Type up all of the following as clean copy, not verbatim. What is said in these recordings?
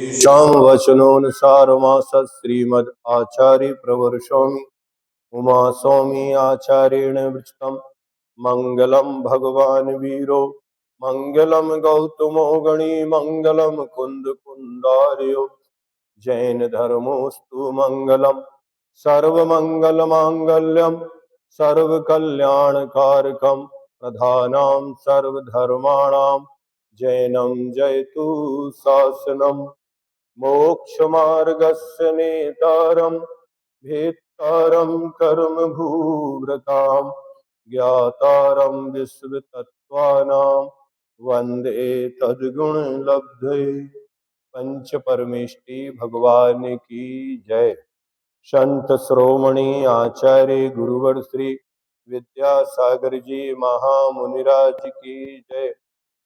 शाम वचनोनुसारमास श्रीमद् आचार्य प्रवर्षोमि उमा स्वामी आचार्येण वृष्टम मंगलम भगवान वीरो मंगलम गौतमो गणी मंगलम कुंद कुंदार्यो जैन धर्मोस्तु मंगलम सर्वमंगल मांगल्यम सर्वकल्याणकारकम प्रधानां सर्वधर्माणां जैनम जयतु शासनम मोक्षमार्गस्य नेतारं भेत्तारं कर्म भूव्रतां ज्ञातारं विश्वतत्त्वानां वन्दे तद्गुणलब्धये। पंच परमेष्टि भगवान की जय। संत श्रोमणी आचार्य गुरुवर श्री विद्यासागर जी महामुनिराज की जय।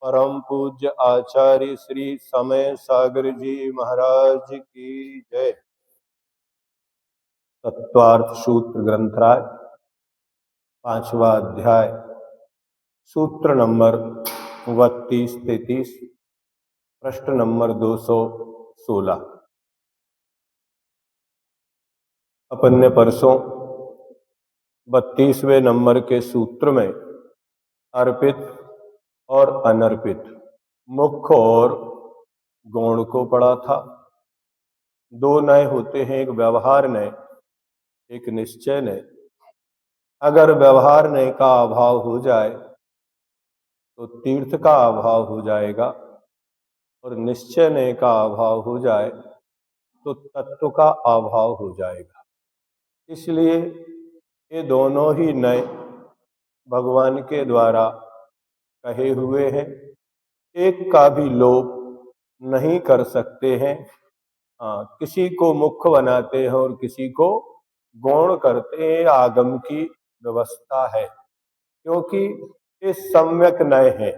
परम पूज्य आचार्य श्री समय सागर जी महाराज की जय। तत्वार्थ सूत्र ग्रंथराज 5वां अध्याय सूत्र नंबर 32-33 प्रश्न नंबर 216। अपन ने परसों 32वें नंबर के सूत्र में अर्पित और अनर्पित, मुख्य और गौण को पढ़ा था। दो नय होते हैं, एक व्यवहार नय, एक निश्चय नय। अगर व्यवहार नय का अभाव हो जाए तो तीर्थ का अभाव हो जाएगा, और निश्चय नय का अभाव हो जाए तो तत्व का अभाव हो जाएगा। इसलिए ये दोनों ही नय भगवान के द्वारा कहे हुए हैं। एक का भी लोप नहीं कर सकते हैं। किसी को मुख्य बनाते हैं और किसी को गौण करते हैं, आगम की व्यवस्था है। क्योंकि ये सम्यक नय है,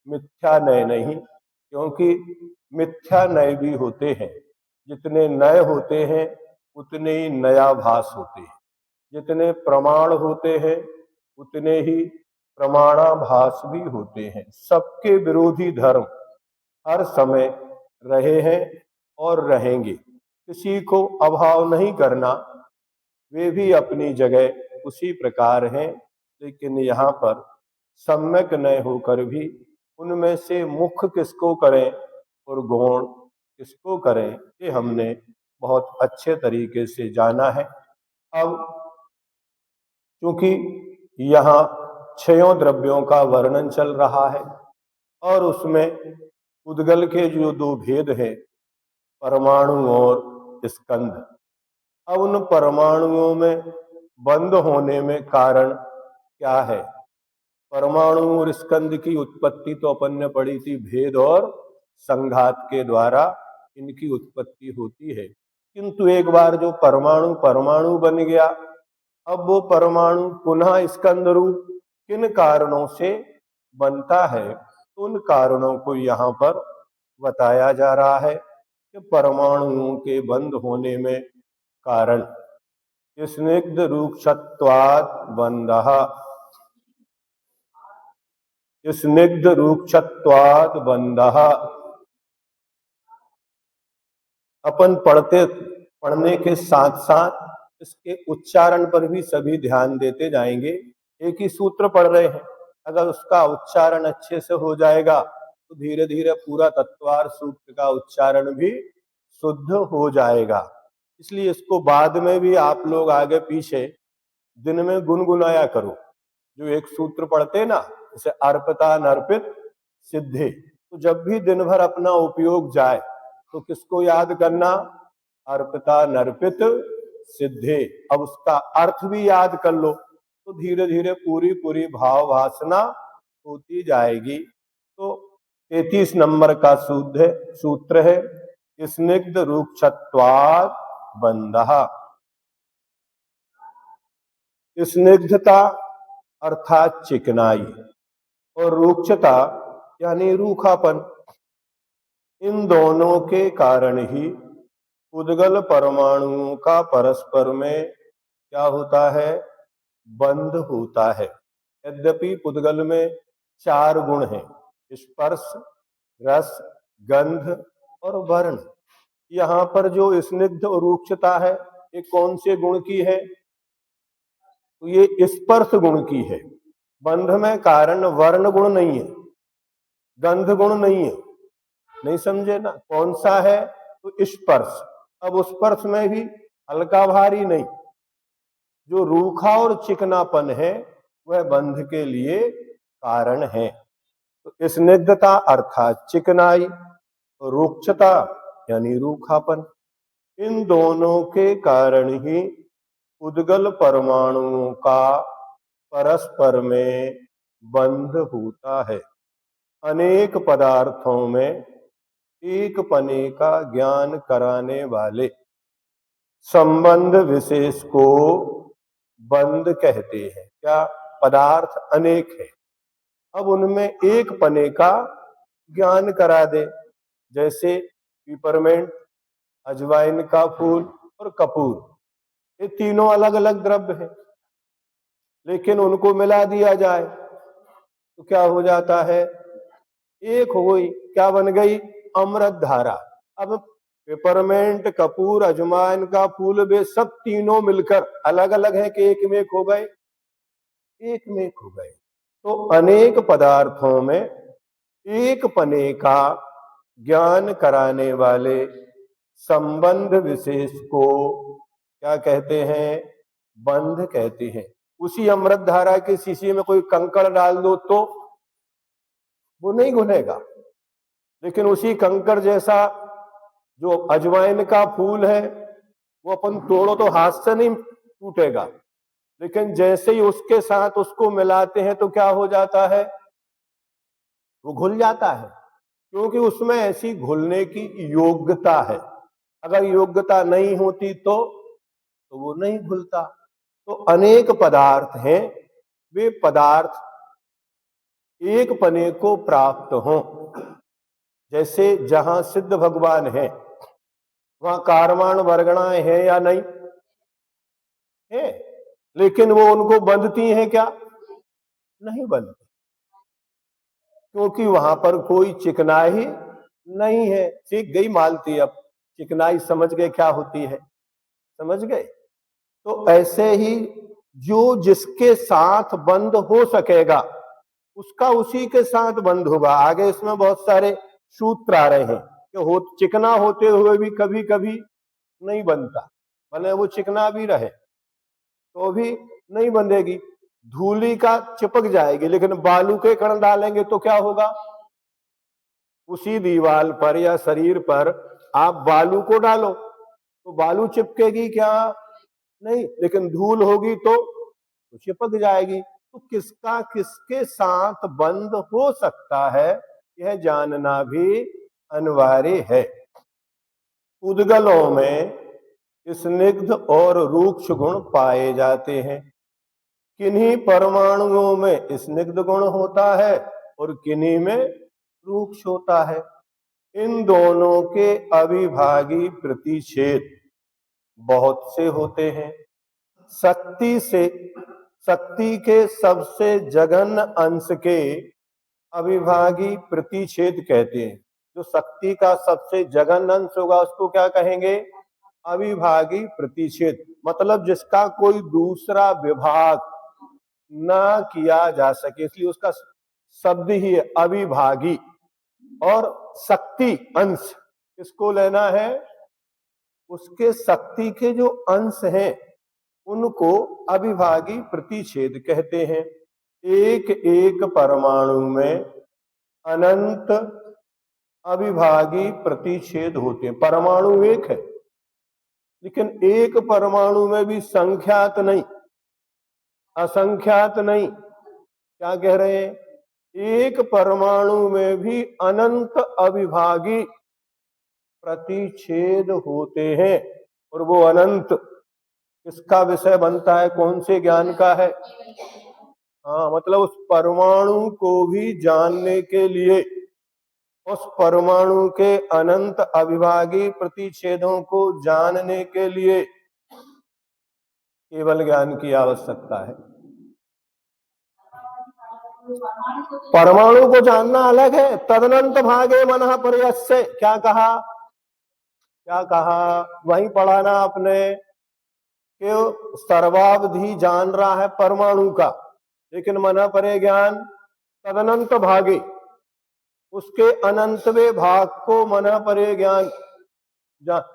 मिथ्या नय नहीं। क्योंकि मिथ्या नय भी होते हैं, जितने नय होते हैं उतने ही नयाभास होते हैं। जितने प्रमाण होते हैं उतने ही प्रमाणाभास भी होते हैं। सबके विरोधी धर्म हर समय रहे हैं और रहेंगे। किसी को अभाव नहीं करना, वे भी अपनी जगह उसी प्रकार हैं। लेकिन यहाँ पर सम्यक नय होकर भी उनमें से मुख्य किसको करें और गौण किसको करें, ये हमने बहुत अच्छे तरीके से जाना है। अब क्योंकि यहाँ 6 द्रव्यों का वर्णन चल रहा है और उसमें उद्गल के जो 2 भेद हैं, परमाणु और स्कंध। अब उन परमाणुओं में बंद होने में कारण क्या है? परमाणु और स्कंद की उत्पत्ति तो अपन ने पढ़ी थी, भेद और संघात के द्वारा इनकी उत्पत्ति होती है। किंतु एक बार जो परमाणु परमाणु बन गया, अब वो परमाणु पुनः स्कंद रूप किन कारणों से बनता है, तो उन कारणों को यहाँ पर बताया जा रहा है कि परमाणुओं के बंद होने में कारण स्निग्ध रूक्षत्वात् बंधः, स्निग्ध रूक्षत्वात् बंधः। अपन पढ़ने के साथ साथ इसके उच्चारण पर भी सभी ध्यान देते जाएंगे। एक ही सूत्र पढ़ रहे हैं, अगर उसका उच्चारण अच्छे से हो जाएगा तो धीरे धीरे पूरा तत्वार्थ सूत्र का उच्चारण भी शुद्ध हो जाएगा। इसलिए इसको बाद में भी आप लोग आगे पीछे दिन में गुनगुनाया करो। जो एक सूत्र पढ़ते ना, जैसे अर्पिता नर्पित सिद्धे, तो जब भी दिन भर अपना उपयोग जाए तो किसको याद करना? अर्पिता नर्पित सिद्धे। अब उसका अर्थ भी याद कर लो तो धीरे धीरे पूरी पूरी भाव वासना होती जाएगी। तो 33 नंबर का सूत्र है स्निग्ध रूक्षत्वात् बंधः। स्निग्धता अर्थात चिकनाई और रूक्षता यानी रूखापन, इन दोनों के कारण ही उद्गल परमाणुओं का परस्पर में क्या होता है? बंध होता है। यद्यपि उद्गल में 4 गुण हैं, स्पर्श, रस, गंध और वर्ण। यहाँ पर जो स्निग्ध और रूक्षता है ये कौन से गुण की है? तो ये स्पर्श गुण की है। बंध में कारण वर्ण गुण नहीं है, गंध गुण नहीं है। नहीं समझे ना? कौन सा है? तो स्पर्श। अब स्पर्श में भी हल्का भारी नहीं, जो रूखा और चिकनापन है वह बंध के लिए कारण है। तो स्निग्धता अर्थात चिकनाई, रूक्षता यानी रूखापन, इन दोनों के कारण ही उद्गल परमाणुओं का परस्पर में बंध होता है। अनेक पदार्थों में एक पने का ज्ञान कराने वाले संबंध विशेष को बंध कहते हैं। क्या? पदार्थ अनेक है, अब उनमें एक पने का ज्ञान करा दे, जैसे पिपरमेंट, अजवाइन का फूल और कपूर, ये तीनों अलग अलग द्रव्य हैं, लेकिन उनको मिला दिया जाए तो क्या हो जाता है? एक हो गई। क्या बन गई? अमृत धारा। अब पेपरमेंट, कपूर, अजवाइन का फूल, वे सब तीनों मिलकर अलग अलग हैं कि एक में एक हो गए? एक में एक हो गए। तो अनेक पदार्थों में एक पने का ज्ञान कराने वाले संबंध विशेष को क्या कहते हैं? बंध कहते हैं। उसी अमृत धारा के शीशी में कोई कंकड़ डाल दो तो वो नहीं घुलेगा, लेकिन उसी कंकड़ जैसा जो अजवाइन का फूल है वो अपन तोड़ो तो हाथ से नहीं टूटेगा, लेकिन जैसे ही उसके साथ उसको मिलाते हैं तो क्या हो जाता है? वो घुल जाता है, क्योंकि उसमें ऐसी घुलने की योग्यता है। अगर योग्यता नहीं होती तो वो नहीं घुलता। तो अनेक पदार्थ हैं, वे पदार्थ एक पने को प्राप्त हों। जैसे जहां सिद्ध भगवान है वहां कारवाण वर्गणाएं हैं या नहीं है, लेकिन वो उनको बंधती हैं क्या? नहीं बंधती, क्योंकि वहां पर कोई चिकनाई नहीं है। सीख गई मालती, अब चिकनाई समझ गए क्या होती है? समझ गए? तो ऐसे ही जो जिसके साथ बंद हो सकेगा उसका उसी के साथ बंद होगा। आगे इसमें बहुत सारे सूत्र आ रहे हैं कि चिकना होते हुए भी कभी कभी नहीं बनता, भले वो चिकना भी रहे तो भी नहीं बंधेगी। धूली का चिपक जाएगी, लेकिन बालू के कण डालेंगे तो क्या होगा? उसी दीवार पर या शरीर पर आप बालू को डालो तो बालू चिपकेगी क्या? नहीं, लेकिन धूल होगी तो चिपक जाएगी। तो किसका किसके साथ बंद हो सकता है यह जानना भी अनिवार्य है। उद्गलों में स्निग्ध और रूक्ष गुण पाए जाते हैं। किन्हीं परमाणुओं में स्निग्ध गुण होता है और किन्हीं में रूक्ष होता है। इन दोनों के अविभागी प्रतिच्छेद बहुत से होते हैं। शक्ति के सबसे जघन्य अंश के अविभागी प्रतिच्छेद कहते हैं। जो शक्ति का सबसे जघन्य अंश होगा उसको क्या कहेंगे? अविभागी प्रतिच्छेद। मतलब जिसका कोई दूसरा विभाग ना किया जा सके, इसलिए उसका शब्द ही है अविभागी। और शक्ति अंश किसको लेना है? उसके शक्ति के जो अंश हैं उनको अविभागी प्रतिच्छेद कहते हैं। एक एक परमाणु में अनंत अविभागी प्रतिच्छेद होते हैं। परमाणु एक है, लेकिन एक परमाणु में भी संख्यात नहीं, असंख्यात नहीं। क्या कह रहे हैं? एक परमाणु में भी अनंत अविभागी प्रतिच्छेद होते हैं। और वो अनंत किसका विषय बनता है? कौन से ज्ञान का है? हाँ, मतलब उस परमाणु को भी जानने के लिए, उस परमाणु के अनंत अविभागी प्रतिच्छेदों को जानने के लिए केवल ज्ञान की आवश्यकता है। परमाणु को जानना अलग है। तदनंत भागे मनः पर्यस्य, क्या कहा? क्या कहा, वहीं पढ़ा ना आपने कि सर्वावधि जान रहा है परमाणु का, लेकिन मना परे ज्ञान तदनंत भागे, उसके अनंतवे भाग को मना परे ज्ञान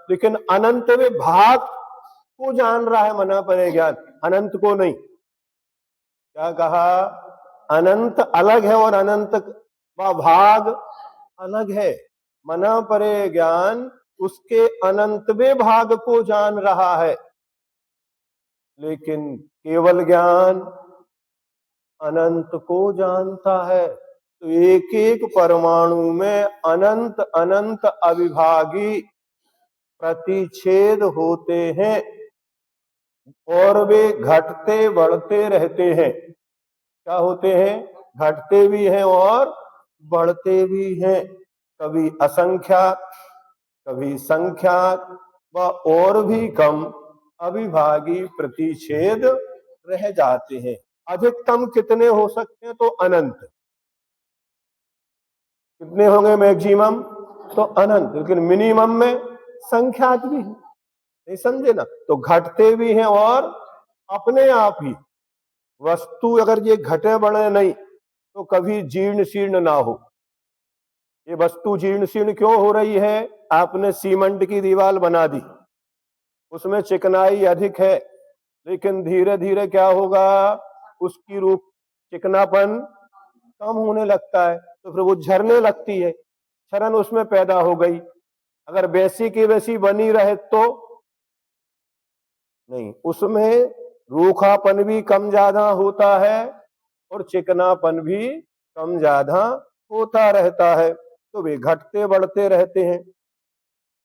लेकिन अनंतवे भाग को जान रहा है मना परे ज्ञान, अनंत को नहीं। क्या कहा, अनंत अलग है और अनंत व भाग अलग है। मना परे ज्ञान उसके अनंतवे भाग को जान रहा है, लेकिन केवल ज्ञान अनंत को जानता है। तो एक एक परमाणु में अनंत अनंत अविभागी प्रतिच्छेद होते हैं और वे घटते बढ़ते रहते हैं। क्या होते हैं, घटते भी हैं और बढ़ते भी हैं। कभी असंख्यात, कभी संख्यात व और भी कम अविभागी प्रतिच्छेद रह जाते हैं। अधिकतम कितने हो सकते हैं, तो अनंत। कितने होंगे मैक्सिमम, तो अनंत। लेकिन मिनिमम में संख्यात भी है, नहीं समझे ना। तो घटते भी हैं और अपने आप ही वस्तु अगर ये घटे बढ़े नहीं तो कभी जीर्ण शीर्ण ना हो। ये वस्तु जीर्ण शीर्ण क्यों हो रही है, आपने सीमेंट की दीवार बना दी, उसमें चिकनाई अधिक है, लेकिन धीरे धीरे क्या होगा, उसकी रूप चिकनापन कम होने लगता है, तो फिर वो झरने लगती है, क्षरण उसमें पैदा हो गई। अगर वैसी की वैसी बनी रहे तो नहीं, उसमें रूखापन भी कम ज्यादा होता है और चिकनापन भी कम ज्यादा होता रहता है। तो वे घटते बढ़ते रहते हैं,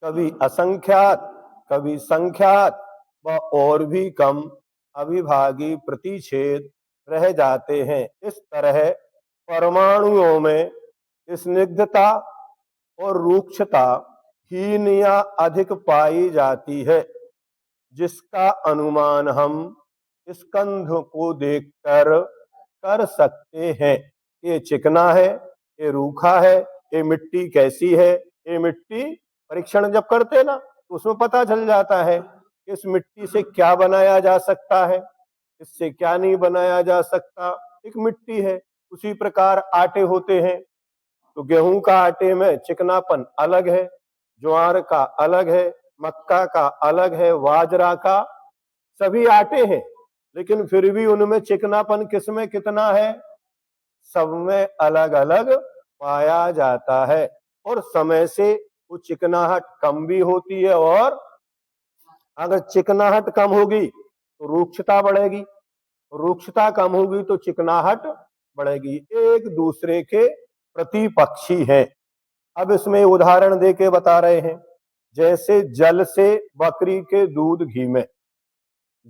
कभी असंख्यात कभी संख्यात व और भी कम अविभागी प्रतिच्छेद रह जाते हैं। इस तरह परमाणुओं में स्निग्धता और रूक्षता हीन या अधिक पाई जाती है, जिसका अनुमान हम स्कंध को देखकर कर सकते हैं। ये चिकना है, ये रूखा है, ये मिट्टी कैसी है। ये मिट्टी परीक्षण जब करते हैं ना तो उसमें पता चल जाता है कि इस मिट्टी से क्या बनाया जा सकता है, इससे क्या नहीं बनाया जा सकता। एक मिट्टी है। उसी प्रकार आटे होते हैं, तो गेहूं का आटे में चिकनापन अलग है, ज्वार का अलग है, मक्का का अलग है, बाजरा का, सभी आटे हैं, लेकिन फिर भी उनमें चिकनापन किसमें कितना है, सब में अलग अलग पाया जाता है। और समय से वो चिकनाहट कम भी होती है, और अगर चिकनाहट कम होगी तो रूक्षता बढ़ेगी, रूक्षता कम होगी तो चिकनाहट बढ़ेगी। एक दूसरे के प्रतिपक्षी है। अब इसमें उदाहरण देके बता रहे हैं, जैसे जल से बकरी के दूध घी में,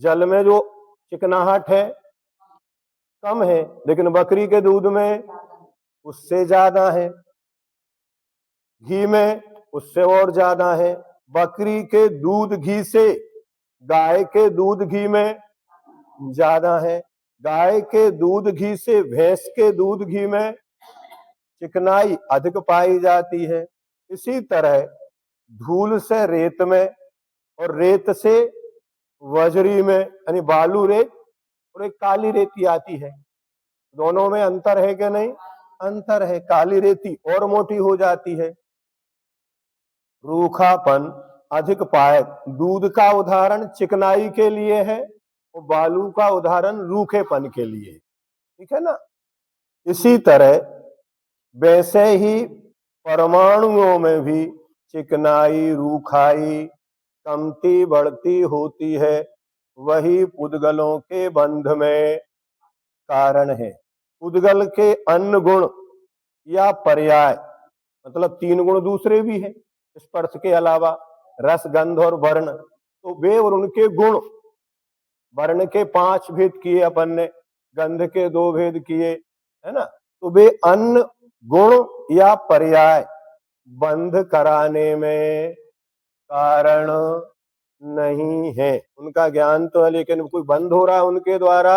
जल में जो चिकनाहट है कम है, लेकिन बकरी के दूध में उससे ज्यादा है, घी में उससे और ज्यादा है। बकरी के दूध घी से गाय के दूध घी में ज्यादा है, गाय के दूध घी से भैंस के दूध घी में चिकनाई अधिक पाई जाती है। इसी तरह धूल से रेत में और रेत से वजरी में, यानी बालू रेत और एक काली रेती आती है, दोनों में अंतर है कि नहीं, अंतर है। काली रेती और मोटी हो जाती है, रूखापन अधिक पाए। दूध का उदाहरण चिकनाई के लिए है और बालू का उदाहरण रूखेपन के लिए, ठीक है ना। इसी तरह वैसे ही परमाणुओं में भी चिकनाई रूखाई कमती बढ़ती होती है, वही पुद्गलों के बंध में कारण है। पुद्गल के अन्य गुण या पर्याय, मतलब तीन गुण दूसरे भी हैं स्पर्श के अलावा, रस गंध और वर्ण, तो वे और उनके गुण, वर्ण के 5 भेद किए अपन ने, गंध के 2 भेद किए, है ना। तो वे अन्य गुण या पर्याय बंध कराने में कारण नहीं है। उनका ज्ञान तो है, लेकिन कोई बंध हो रहा है उनके द्वारा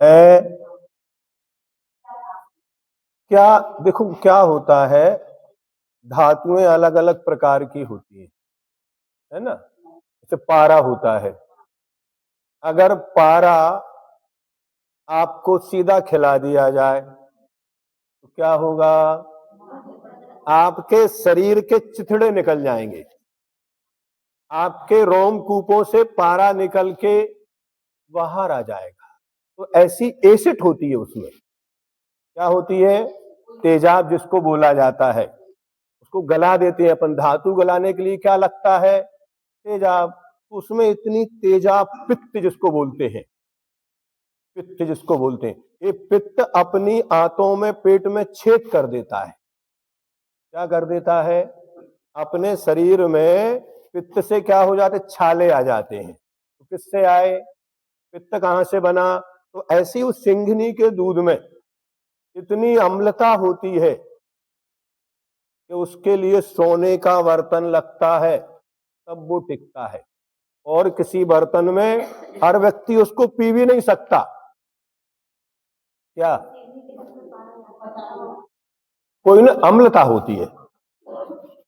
है। क्या देखो क्या होता है, धातुएं अलग अलग प्रकार की होती है ना। जैसे पारा होता है, अगर पारा आपको सीधा खिला दिया जाए तो क्या होगा, आपके शरीर के चिथड़े निकल जाएंगे, आपके रोमकूपों से पारा निकल के बाहर आ जाएगा। तो ऐसी एसिड होती है, उसमें क्या होती है, तेजाब जिसको बोला जाता है, उसको गला देते हैं अपन। धातु गलाने के लिए क्या लगता है, तेजाब। उसमें इतनी तेजाब, पित्त जिसको बोलते हैं, पित्त जिसको बोलते हैं, ये पित्त अपनी आंतों में, पेट में छेद कर देता है। क्या कर देता है, अपने शरीर में पित्त से क्या हो जाते, छाले आ जाते हैं। तो किससे आए, पित्त कहां से बना। तो ऐसी उस सिंघनी के दूध में इतनी अम्लता होती है कि उसके लिए सोने का बर्तन लगता है तब वो टिकता है, और किसी बर्तन में हर व्यक्ति उसको पी भी नहीं सकता। क्या, कोई ना अम्लता होती है,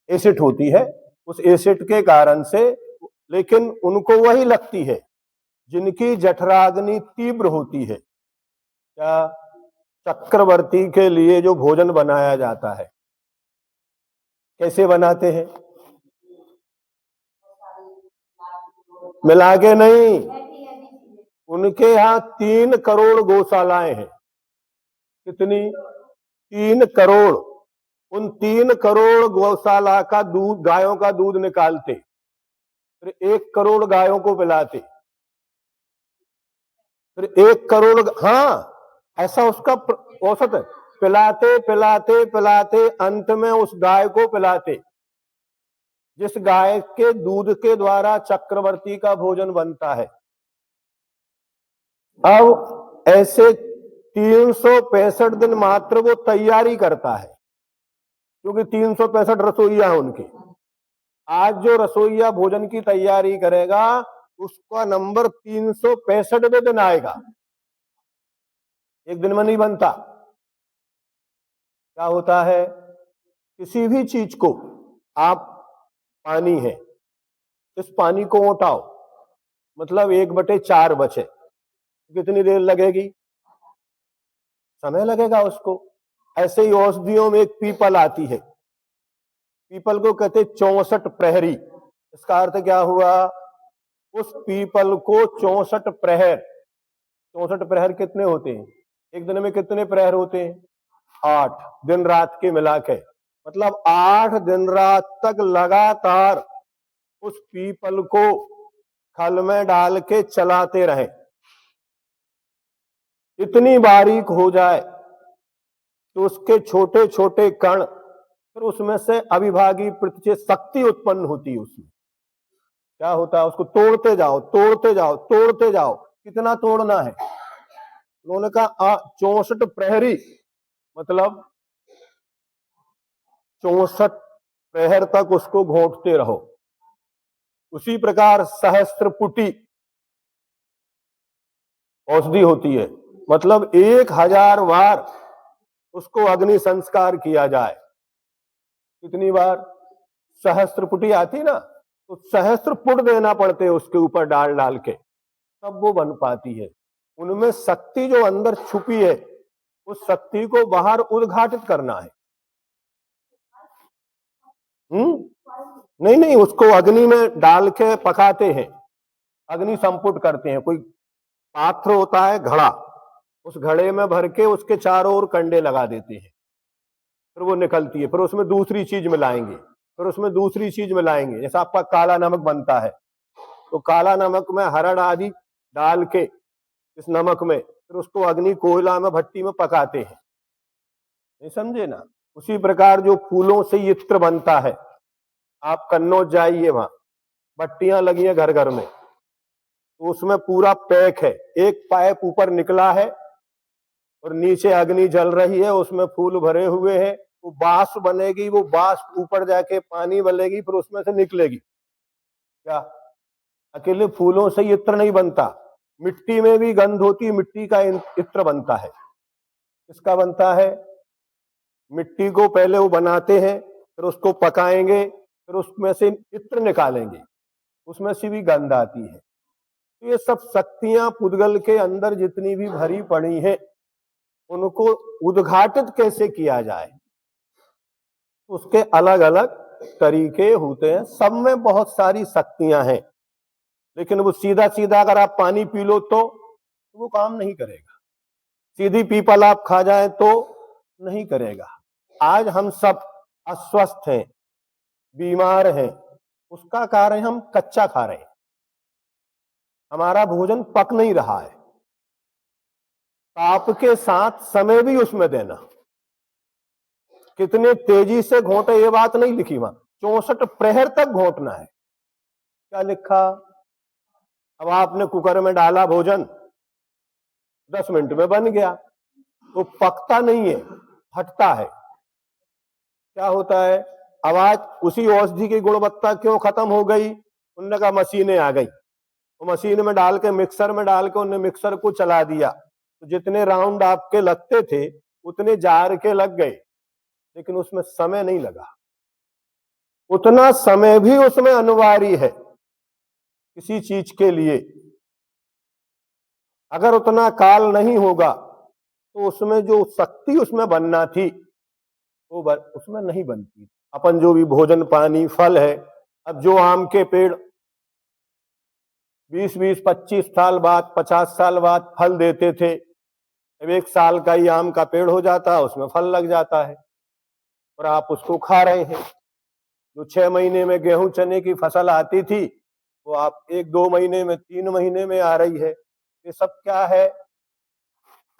एसिड होती है, उस एसिड के कारण से। लेकिन उनको वही लगती है जिनकी जठराग्नि तीव्र होती है। क्या, चक्रवर्ती के लिए जो भोजन बनाया जाता है, कैसे बनाते हैं, मिला के नहीं, उनके यहाँ 3 करोड़ गौशालाएं हैं। कितनी, 3 करोड़। उन 3 करोड़ गौशाला का दूध, गायों का दूध निकालते, फिर 1 करोड़ गायों को पिलाते, फिर 1 करोड़, हाँ ऐसा उसका औसत है। पिलाते पिलाते पिलाते अंत में उस गाय को पिलाते जिस गाय के दूध के द्वारा चक्रवर्ती का भोजन बनता है। अब ऐसे 365 दिन मात्र वो तैयारी करता है, क्योंकि 365 रसोईया है उनके। आज जो रसोईया भोजन की तैयारी करेगा उसका नंबर 365वें दिन आएगा, एक दिन में नहीं बनता। क्या होता है, किसी भी चीज को आप, पानी है, इस पानी को उठाओ, मतलब 1/4 बचे, कितनी देर लगेगी, समय लगेगा उसको। ऐसे ही औषधियों में एक पीपल आती है, पीपल को कहते 64 प्रहरी। इसका अर्थ क्या हुआ, उस पीपल को 64 प्रहर, 64 प्रहर कितने होते हैं, एक दिन में कितने प्रहर होते हैं, 8, दिन रात के मिला के, मतलब 8 दिन रात तक लगातार उस पीपल को खल में डाल के चलाते रहे, इतनी बारीक हो जाए तो उसके छोटे छोटे कण, फिर उसमें से अविभागी प्रतिचय शक्ति उत्पन्न होती है। उसमें क्या होता है, उसको तोड़ते जाओ तोड़ते जाओ तोड़ते जाओ, कितना तोड़ना है। उन्होंने कहा 64 प्रहरी, मतलब 64 प्रहर तक उसको घोंटते रहो। उसी प्रकार सहस्त्र पुटी औषधि होती है, मतलब 1000 बार उसको अग्नि संस्कार किया जाए। कितनी बार, सहस्त्र पुटी आती ना, तो सहस्त्र पुट देना पड़ते हैं उसके ऊपर डाल डाल के, तब वो बन पाती है। उनमें शक्ति जो अंदर छुपी है, उस शक्ति को बाहर उद्घाटित करना है। नहीं नहीं, उसको अग्नि में डाल के पकाते हैं, अग्नि संपुट करते हैं। कोई पात्र होता है, घड़ा, उस घड़े में भर के उसके चारों ओर कंडे लगा देते हैं, फिर वो निकलती है, फिर उसमें दूसरी चीज मिलाएंगे, फिर उसमें दूसरी चीज मिलाएंगे। जैसा आपका काला नमक बनता है, तो काला नमक में हरड़ आदि डाल के इस नमक में, फिर उसको अग्नि कोयला में भट्टी में पकाते हैं, नहीं समझे ना। उसी प्रकार जो फूलों से इत्र बनता है, आप कन्नौज जाइए, वहां भट्टियां लगी हैं घर घर में, तो उसमें पूरा पैक है, एक पाइप ऊपर निकला है और नीचे अग्नि जल रही है, उसमें फूल भरे हुए हैं, वो बांस बनेगी, वो बांस ऊपर जाके पानी बनेगी, फिर उसमें से निकलेगी। क्या, अकेले फूलों से इत्र नहीं बनता, मिट्टी में भी गंध होती है, मिट्टी का इत्र बनता है। किसका बनता है, मिट्टी को पहले वो बनाते हैं, फिर उसको पकाएंगे, फिर उसमें से इत्र निकालेंगे, उसमें से भी गंध आती है। तो ये सब शक्तियां पुद्गल के अंदर जितनी भी भरी पड़ी हैं, उनको उद्घाटित कैसे किया जाए, उसके अलग अलग तरीके होते हैं। सब में बहुत सारी शक्तियां हैं, लेकिन वो सीधा सीधा अगर आप पानी पी लो तो वो काम नहीं करेगा, सीधी पीपल आप खा जाए तो नहीं करेगा। आज हम सब अस्वस्थ हैं, बीमार हैं, उसका कारण हम कच्चा खा रहे हैं, हमारा भोजन पक नहीं रहा है। ताप के साथ समय भी उसमें देना, कितने तेजी से घोंटे ये बात नहीं लिखी वहां, 64 प्रहर तक घोंटना है। क्या लिखा? अब आपने कुकर में डाला भोजन, 10 मिनट में बन गया, तो पकता नहीं है, फटता है। क्या होता है? आवाज, उसी औषधि की गुणवत्ता क्यों खत्म हो गई? उनने कहा मशीनें आ गई, तो मशीन में डाल के, मिक्सर में डाल के उन्होंने मिक्सर को चला दिया, तो जितने राउंड आपके लगते थे उतने जार के लग गए, लेकिन उसमें समय नहीं लगा। उतना समय भी उसमें अनिवार्य है किसी चीज के लिए। अगर उतना काल नहीं होगा तो उसमें जो शक्ति उसमें बनना थी वो उसमें नहीं बनती। अपन जो भी भोजन पानी फल है, अब जो आम के पेड़ 20-20, 25 साल बाद, 50 साल बाद फल देते थे, अब 1 साल का ही आम का पेड़ हो जाता है, उसमें फल लग जाता है और आप उसको खा रहे हैं। जो 6 महीने में गेहूं चने की फसल आती थी, वो आप 1-2 महीने में, 3 महीने में आ रही है। ये सब क्या है?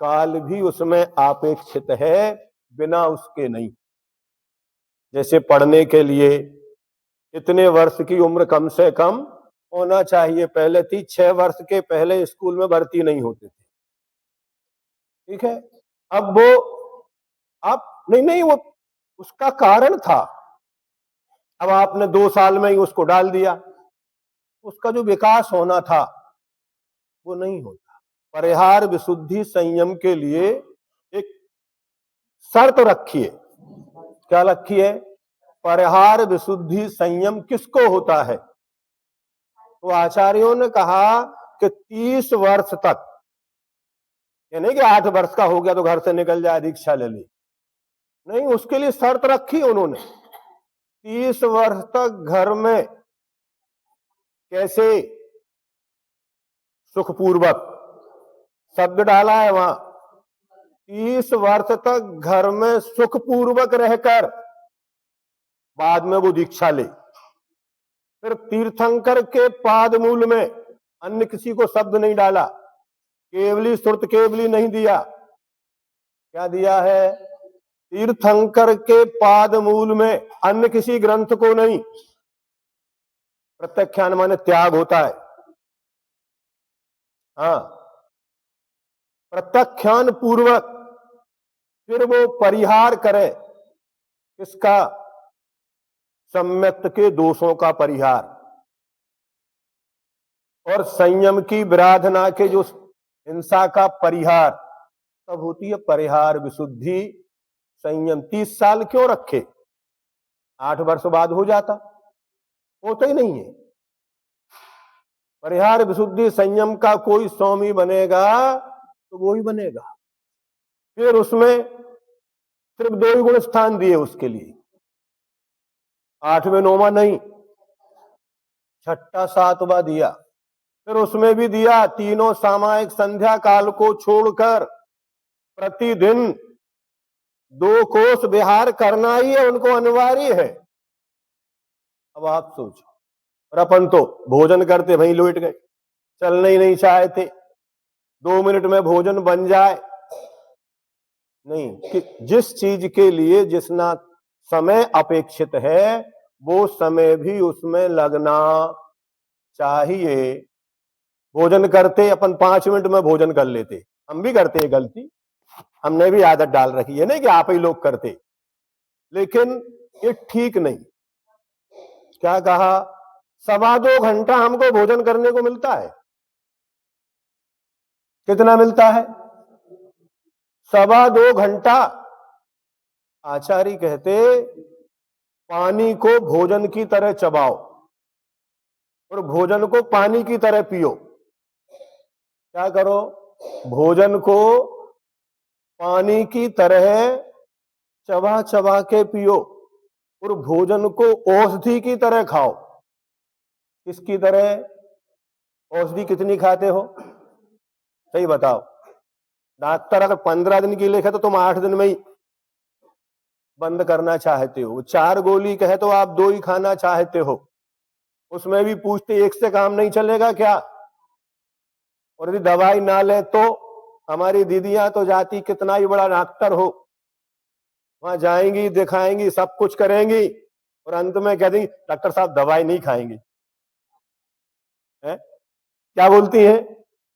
काल भी उसमें अपेक्षित है, बिना उसके नहीं। जैसे पढ़ने के लिए इतने वर्ष की उम्र कम से कम होना चाहिए, पहले थी 6 वर्ष के पहले स्कूल में भर्ती नहीं होते थे, ठीक है। अब वो, आप नहीं नहीं, वो उसका कारण था, अब आपने 2 साल में ही उसको डाल दिया, उसका जो विकास होना था वो नहीं होता। परिहार विशुद्धि संयम के लिए एक शर्त रखिए। क्या रखिए? परिहार विशुद्धि संयम किसको होता है? तो आचार्यों ने कहा कि 30 वर्ष तक, ये नहीं कि 8 वर्ष का हो गया तो घर से निकल जाए, दीक्षा ले ली, नहीं, उसके लिए शर्त रखी उन्होंने। 30 वर्ष तक घर में कैसे सुखपूर्वक, शब्द डाला है वहां, 30 वर्ष तक घर में सुखपूर्वक रहकर बाद में वो दीक्षा ले। फिर तीर्थंकर के पाद मूल में अन्य किसी को शब्द नहीं डाला, केवली श्रुत केवली नहीं दिया, क्या दिया है? तीर्थंकर के पाद मूल में अन्य किसी ग्रंथ को नहीं। प्रत्याख्यान माने त्याग होता है, हाँ, प्रत्याख्यान पूर्वक फिर वो परिहार करे, किसका? सम्यक्त के दोषों का परिहार, और संयम की विराधना के जो हिंसा का परिहार, तब होती है परिहार विशुद्धि संयम। 30 साल क्यों रखे? 8 वर्ष बाद हो जाता, होता ही नहीं है। परिहार विशुद्धि संयम का कोई स्वामी बनेगा तो वो ही बनेगा। फिर उसमें सिर्फ 2 ही गुण स्थान दिए उसके लिए, 8वें 9वां नहीं, 6ठा 7वां दिया। फिर उसमें भी दिया, तीनों सामायिक संध्या काल को छोड़कर प्रतिदिन 2 कोस विहार करना ही है, उनको अनिवार्य है। अब आप सोचो, और अपन तो भोजन करते वहीं लेट गए, चलने ही नहीं चाहते, 2 मिनट में भोजन बन जाए, नहीं, कि जिस चीज के लिए जितना समय अपेक्षित है वो समय भी उसमें लगना चाहिए। भोजन करते अपन 5 मिनट में भोजन कर लेते, हम भी करते हैं गलती, हमने भी आदत डाल रखी है, नहीं कि आप ही लोग करते, लेकिन ये ठीक नहीं। क्या कहा? 2.25 घंटा हमको भोजन करने को मिलता है। कितना मिलता है? 2.25 घंटा। आचार्य कहते पानी को भोजन की तरह चबाओ और भोजन को पानी की तरह पियो। क्या करो? भोजन को पानी की तरह चबा चबा के पियो और भोजन को औषधि की तरह खाओ। किसकी तरह? औषधि कितनी खाते हो? सही बताओ। डॉक्टर अगर 15 दिन की लिखे तो तुम 8 दिन में ही बंद करना चाहते हो। 4 गोली कहे तो आप 2 ही खाना चाहते हो। उसमें भी पूछते एक से काम नहीं चलेगा क्या? और यदि दवाई ना ले तो हमारी दीदियां तो जाती कितना ही बड़ा डॉक्टर हो, वहां जाएंगी, दिखाएंगी, सब कुछ करेंगी और अंत में कह देंगी डॉक्टर साहब दवाई नहीं खाएंगे। क्या बोलती है?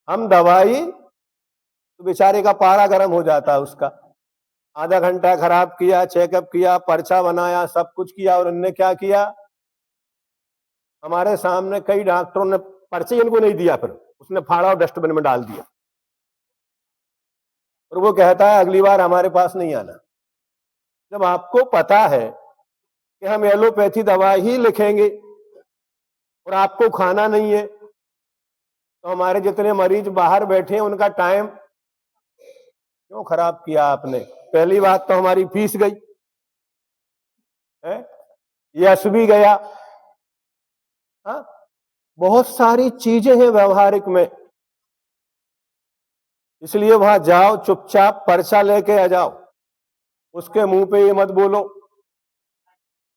हम दवाई, तो बेचारे का पारा गर्म हो जाता है उसका। आधा घंटा खराब किया, चेकअप किया, पर्चा बनाया, सब कुछ किया और उनने क्या किया? हमारे सामने कई डॉक्टरों ने पर्चे इनको नहीं दिया, फिर उसने फाड़ा और डस्टबिन में डाल दिया और वो कहता है अगली बार हमारे पास नहीं आना। जब आपको पता है कि हम एलोपैथी दवा ही लिखेंगे और आपको खाना नहीं है, तो हमारे जितने मरीज बाहर बैठे हैं उनका टाइम क्यों खराब किया आपने? पहली बात तो हमारी फीस गई है, यश भी गया। हाँ, बहुत सारी चीजें हैं व्यवहारिक में, इसलिए वहां जाओ, चुपचाप पर्चा लेके आ जाओ। उसके मुंह पे ये मत बोलो,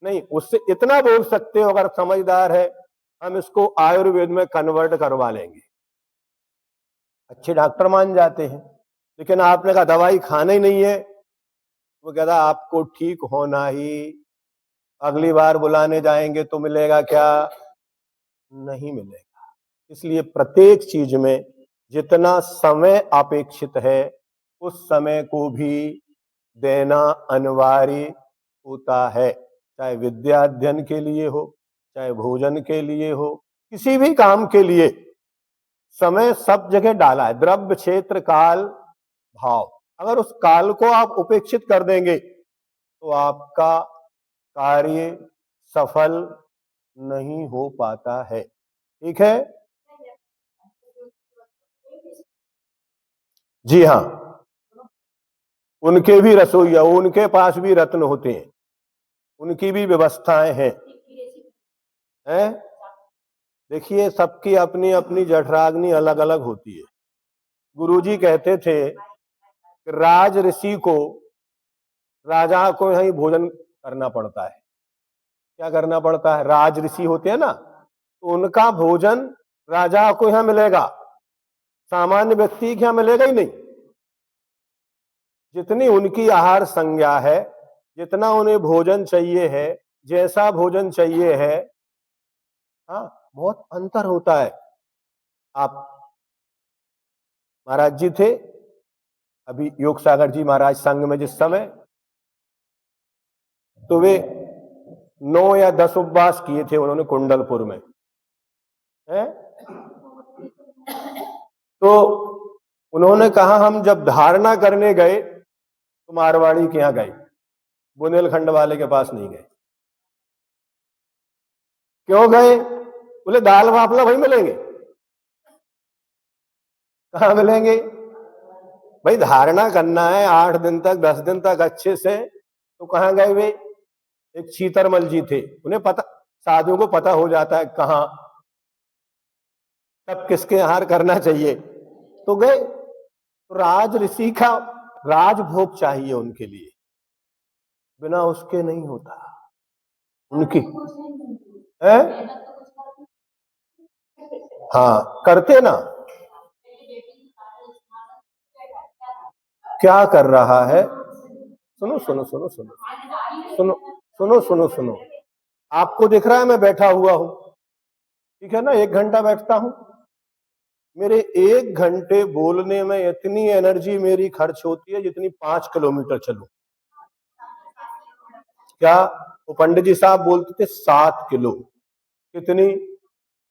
नहीं, उससे इतना बोल सकते हो अगर समझदार है, हम इसको आयुर्वेद में कन्वर्ट करवा लेंगे। अच्छे डॉक्टर मान जाते हैं। लेकिन आपने कहा दवाई खाना ही नहीं है, वो कहता आपको ठीक होना ही, अगली बार बुलाने जाएंगे तो मिलेगा क्या? नहीं मिलेगा। इसलिए प्रत्येक चीज में जितना समय अपेक्षित है उस समय को भी देना अनिवार्य होता है, चाहे विद्या अध्ययन के लिए हो, चाहे भोजन के लिए हो, किसी भी काम के लिए समय सब जगह डाला है। द्रव्य, क्षेत्र, काल, भाव। अगर उस काल को आप उपेक्षित कर देंगे तो आपका कार्य सफल नहीं हो पाता है। ठीक है? जी हाँ, उनके भी रसोइया, उनके पास भी रत्न होते हैं, उनकी भी व्यवस्थाएं हैं। देखिए, सबकी अपनी अपनी जठराग्नि अलग अलग होती है। गुरुजी कहते थे कि राज ऋषि को, राजा को यही भोजन करना पड़ता है। क्या करना पड़ता है? राज ऋषि होते हैं ना, तो उनका भोजन राजा को यहां मिलेगा, सामान्य व्यक्ति के यहां मिलेगा ही नहीं। जितनी उनकी आहार संज्ञा है, जितना उन्हें भोजन चाहिए है, जैसा भोजन चाहिए है, हाँ, बहुत अंतर होता है। आप महाराज जी थे अभी, योग सागर जी महाराज संघ में जिस समय, तो वे 9 या 10 उपवास किए थे उन्होंने कुंडलपुर में है? तो उन्होंने कहा हम जब धारणा करने गए तो मारवाड़ी के यहां गए, बुंदेलखंड वाले के पास नहीं गए। क्यों गए? बोले दाल बाफला वही मिलेंगे। कहां मिलेंगे भाई? धारणा करना है 8 दिन तक, 10 दिन तक अच्छे से, तो कहां गए वे? एक चीतरमल जी थे, उन्हें पता, साधुओं को पता हो जाता है कहां तब किसके आहार करना चाहिए, तो गए। तो राज ऋषि का राजभोग चाहिए उनके लिए, बिना उसके नहीं होता उनकी है। हाँ, करते ना। क्या कर रहा है? सुनो सुनो सुनो सुनो सुनो सुनो सुनो सुनो, आपको दिख रहा है मैं बैठा हुआ हूं, ठीक है ना? 1 घंटा बैठता हूं, मेरे 1 घंटे बोलने में इतनी एनर्जी मेरी खर्च होती है जितनी 5 किलोमीटर चलूं। क्या? वो पंडित जी साहब बोलते थे 7 किलो। कितनी?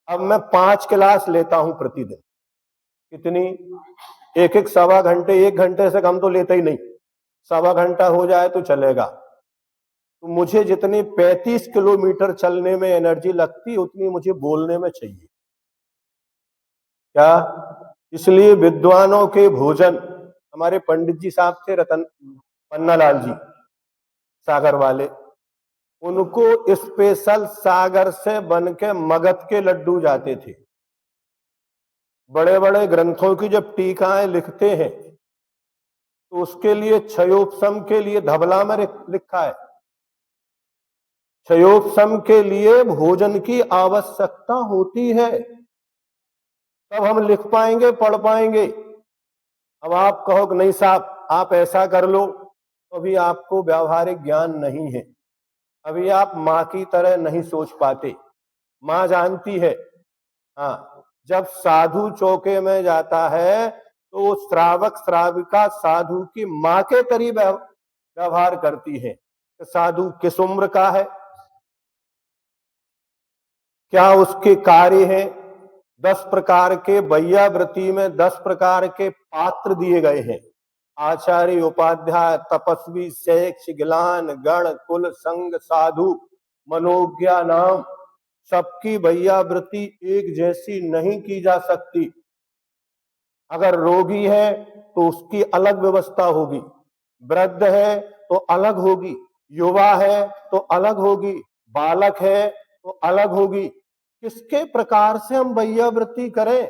अब मैं 5 क्लास लेता हूं प्रतिदिन। कितनी? एक एक सवा घंटे, 1 घंटे से कम तो लेता ही नहीं। सवा घंटा हो जाए तो चलेगा, तो मुझे जितनी 35 किलोमीटर चलने में एनर्जी लगती उतनी मुझे बोलने में चाहिए। क्या? इसलिए विद्वानों के भोजन, हमारे पंडित जी साहब थे रतन पन्नालाल जी सागर वाले, उनको स्पेशल सागर से बन के मगध के लड्डू जाते थे। बड़े बड़े ग्रंथों की जब टीकाएं लिखते हैं तो उसके लिए क्षयोपशम के लिए धबला में लिखा है, क्षयोपशम के लिए भोजन की आवश्यकता होती है, तब हम लिख पाएंगे, पढ़ पाएंगे। अब आप कहो कि नहीं साहब आप ऐसा कर लो, तो अभी आपको व्यावहारिक ज्ञान नहीं है, अभी आप माँ की तरह नहीं सोच पाते। माँ जानती है, हाँ, जब साधु चौके में जाता है तो श्रावक श्राविका साधु की माँ के करीब व्यवहार करती है। तो साधु किस उम्र का है, क्या उसके कार्य हैं। 10 प्रकार के वैयावृत्ति में 10 प्रकार के पात्र दिए गए हैं। आचार्य, उपाध्याय, तपस्वी, शैक्ष, गिलान, गण, कुल, संग, साधु, मनोज्ञा नाम, सबकी वैयावृत्ति एक जैसी नहीं की जा सकती। अगर रोगी है तो उसकी अलग व्यवस्था होगी, वृद्ध है तो अलग होगी, युवा है तो अलग होगी, बालक है तो अलग होगी। किसके प्रकार से हम वैयावृत्ति करें,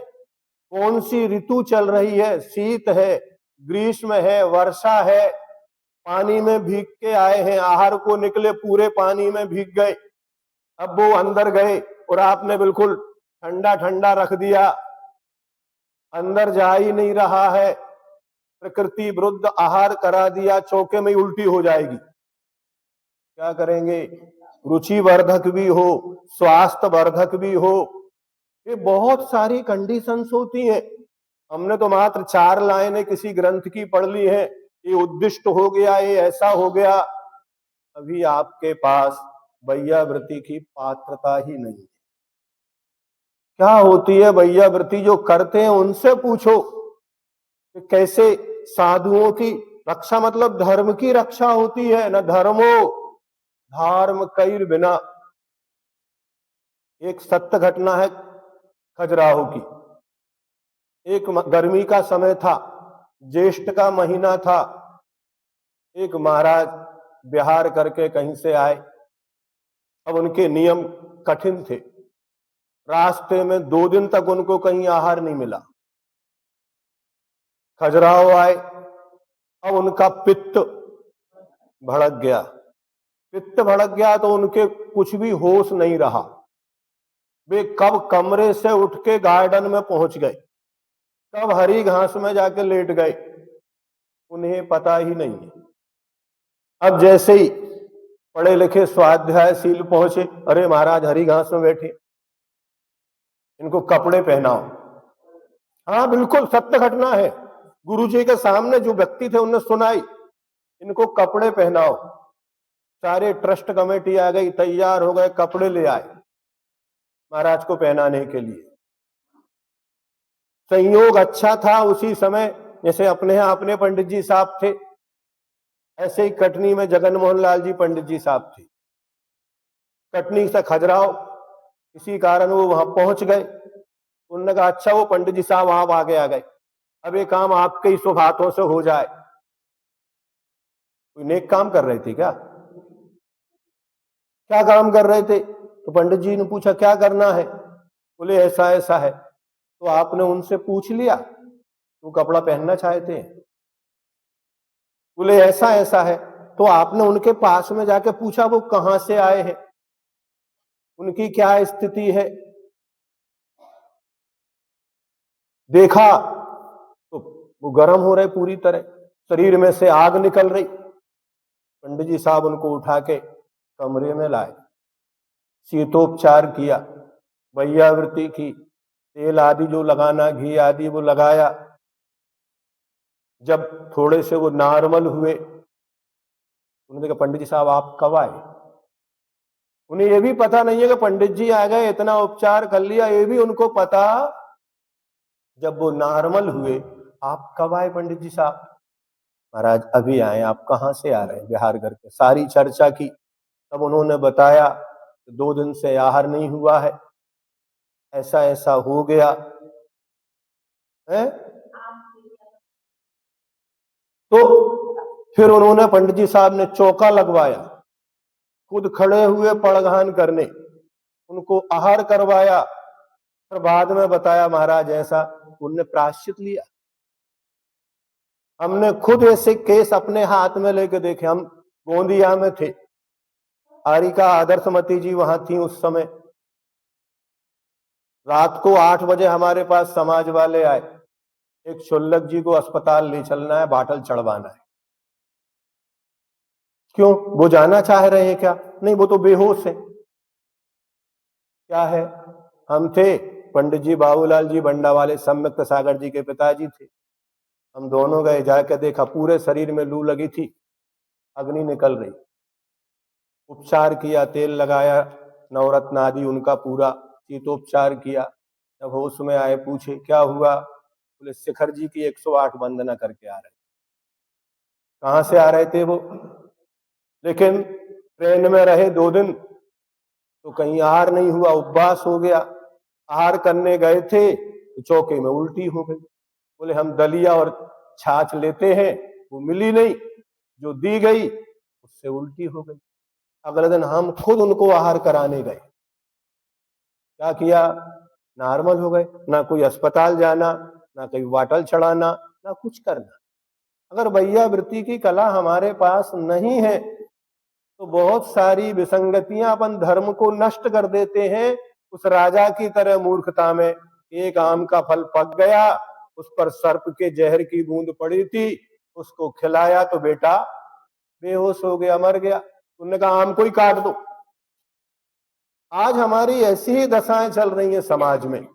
कौन सी ऋतु चल रही है, शीत है, ग्रीष्म है, वर्षा है, पानी में भीग के आए हैं, आहार को निकले पूरे पानी में भीग गए, अब वो अंदर गए और आपने बिल्कुल ठंडा ठंडा रख दिया, अंदर जा ही नहीं रहा है, प्रकृति विरुद्ध आहार करा दिया, चौके में उल्टी हो जाएगी, क्या करेंगे। रुचि वर्धक भी हो, स्वास्थ्य वर्धक भी हो, ये बहुत सारी कंडीशंस होती हैं। हमने तो मात्र 4 लाइनें किसी ग्रंथ की पढ़ ली है, ये उद्दिष्ट हो गया, ये ऐसा हो गया, अभी आपके पास वैयावृत्ति की पात्रता ही नहीं है। क्या होती है वैयावृत्ति, जो करते हैं उनसे पूछो कि कैसे साधुओं की रक्षा, मतलब धर्म की रक्षा होती है न, धर्मो धर्म कई बिना। एक सत्य घटना है खजुराहो की। एक गर्मी का समय था, ज्येष्ठ का महीना था, एक महाराज विहार करके कहीं से आए। अब उनके नियम कठिन थे, रास्ते में 2 दिन तक उनको कहीं आहार नहीं मिला। खजुराहो आए, अब उनका पित्त भड़क गया, पित्त भड़क गया तो उनके कुछ भी होश नहीं रहा। वे कब कमरे से उठ के गार्डन में पहुंच गए, कब हरी घास में जाके लेट गए, उन्हें पता ही नहीं है। अब जैसे ही पढ़े लिखे स्वाध्यायशील पहुंचे, अरे महाराज हरी घास में बैठे, इनको कपड़े पहनाओ। हाँ बिल्कुल सत्य घटना है, गुरुजी के सामने जो व्यक्ति थे उन्होंने सुनाई, इनको कपड़े पहनाओ। सारे ट्रस्ट कमेटी आ गई, तैयार हो गए, कपड़े ले आए महाराज को पहनाने के लिए। संयोग अच्छा था उसी समय, जैसे अपने यहाँ अपने पंडित जी साहब थे, ऐसे ही कटनी में जगन मोहन लाल जी पंडित जी साहब थे। कटनी से खजुराहो इसी कारण वो वहां पहुंच गए। उन्होंने कहा अच्छा वो पंडित जी साहब आप आगे आ गए, अब ये काम आपके ही शुभ हाथों से हो जाए। कोई नेक काम कर रहे थे क्या? क्या काम कर रहे थे? तो पंडित जी ने पूछा क्या करना है, बोले ऐसा ऐसा है। तो आपने उनसे पूछ लिया वो कपड़ा पहनना चाहते हैं? बोले ऐसा ऐसा है। तो आपने उनके पास में जाके पूछा वो कहां से आए हैं, उनकी क्या स्थिति है? देखा तो वो गर्म हो रहे पूरी तरह, शरीर में से आग निकल रही। पंडित जी साहब उनको उठा के कमरे में लाए, शीतोपचार किया, वैयावृत्ति की, तेल आदि जो लगाना, घी आदि वो लगाया। जब थोड़े से वो नॉर्मल हुए, उन्होंने कहा पंडित जी साहब आप कब आए? उन्हें ये भी पता नहीं है कि पंडित जी आ गए, इतना उपचार कर लिया, ये भी उनको पता। जब वो नॉर्मल हुए, आप कब आए पंडित जी साहब? महाराज अभी आए। आप कहां से आ रहे हैं? बिहार करके। सारी चर्चा की, तब उन्होंने बताया 2 दिन से आहार नहीं हुआ है, ऐसा ऐसा हो गया है। तो फिर उन्होंने पंडित जी साहब ने चौका लगवाया, खुद खड़े हुए पड़घान करने, उनको आहार करवाया, फिर बाद में बताया महाराज ऐसा, उनने प्रायश्चित लिया। हमने खुद ऐसे केस अपने हाथ में लेके देखे। हम गोंदिया में थे, हारिका आदर्शमती जी वहां थी उस समय। रात को 8 बजे हमारे पास समाज वाले आए, एक शुल्लक जी को अस्पताल ले चलना है, बाटल चढ़वाना है। क्यों, वो जाना चाह रहे हैं क्या? नहीं, वो तो बेहोश है। क्या है, हम थे, पंडित जी बाबूलाल जी बंडा वाले सम्यक्त सागर जी के पिताजी थे। हम दोनों गए, जाकर देखा पूरे शरीर में लू लगी थी, अग्नि निकल रही। उपचार किया, तेल लगाया, नवरत्न आदि उनका पूरा शीतोपचार किया। जब होश में आए, पूछे क्या हुआ? बोले शिखर जी की 108 वंदना करके आ रहे। कहाँ से आ रहे थे वो? लेकिन ट्रेन में रहे 2 दिन तो कहीं आहार नहीं हुआ, उपवास हो गया। आहार करने गए थे तो चौके में उल्टी हो गई। बोले हम दलिया और छाछ लेते हैं, वो मिली नहीं, जो दी गई उससे उल्टी हो गई। अगले दिन हम खुद उनको आहार कराने गए, क्या किया, नॉर्मल हो गए। ना कोई अस्पताल जाना, ना कोई वाटल चढ़ाना, ना कुछ करना। अगर भैया वृत्ति की कला हमारे पास नहीं है तो बहुत सारी विसंगतियां अपन धर्म को नष्ट कर देते हैं। उस राजा की तरह मूर्खता में, एक आम का फल पक गया, उस पर सर्प के जहर की बूंद पड़ी थी, उसको खिलाया तो बेटा बेहोश हो गया, मर गया। उन्होंने कहा आम को ही काट दो। आज हमारी ऐसी ही दशाएं चल रही हैं समाज में।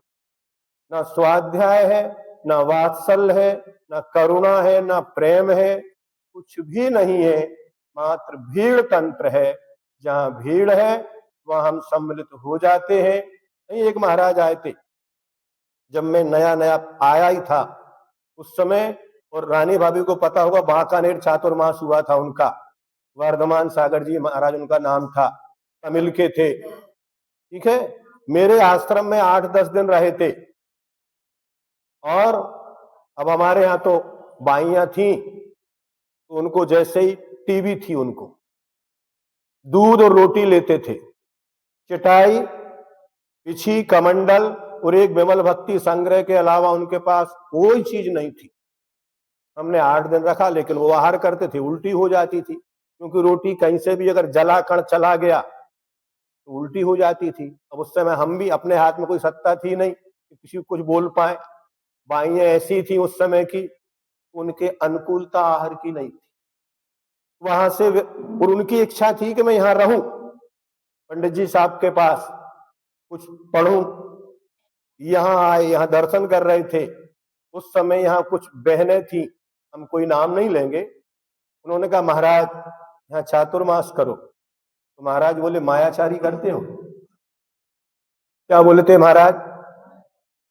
ना स्वाध्याय है, ना वात्सल्य है, ना करुणा है, ना प्रेम है, कुछ भी नहीं है। मात्र भीड़ तंत्र है। जहां भीड़ है वहां हम सम्मिलित हो जाते हैं। एक महाराज आए थे, जब मैं नया नया आया ही था उस समय, और रानी भाभी को पता होगा बांकानेर चातुर्मास हुआ था उनका, वर्धमान सागर जी महाराज उनका नाम था, तमिल के थे, ठीक है। मेरे आश्रम में 8-10 दिन रहे थे। और अब हमारे यहाँ तो बाइयां थी, तो उनको जैसे ही टीबी थी, उनको दूध और रोटी लेते थे, चटाई, पिछी, कमंडल और एक विमल भक्ति संग्रह के अलावा उनके पास कोई चीज नहीं थी। हमने 8 दिन रखा, लेकिन वो आहार करते थे, उल्टी हो जाती थी, क्योंकि रोटी कहीं से भी अगर जला कण चला गया तो उल्टी हो जाती थी। अब उस समय हम भी, अपने हाथ में कोई सत्ता थी नहीं कि किसी को कुछ बोल पाए। बाइयां ऐसी थी उस समय की, उनके अनुकूलता आहार की नहीं थी। वहां से, और उनकी इच्छा थी कि मैं यहां रहूं, पंडित जी साहब के पास कुछ पढ़ूं। यहां आए, यहां दर्शन कर रहे थे। उस समय यहां कुछ बहनें थी, हम कोई नाम नहीं लेंगे। उन्होंने कहा महाराज यहाँ चातुर्मास करो। तो महाराज बोले मायाचारी करते हो? क्या बोले थे महाराज?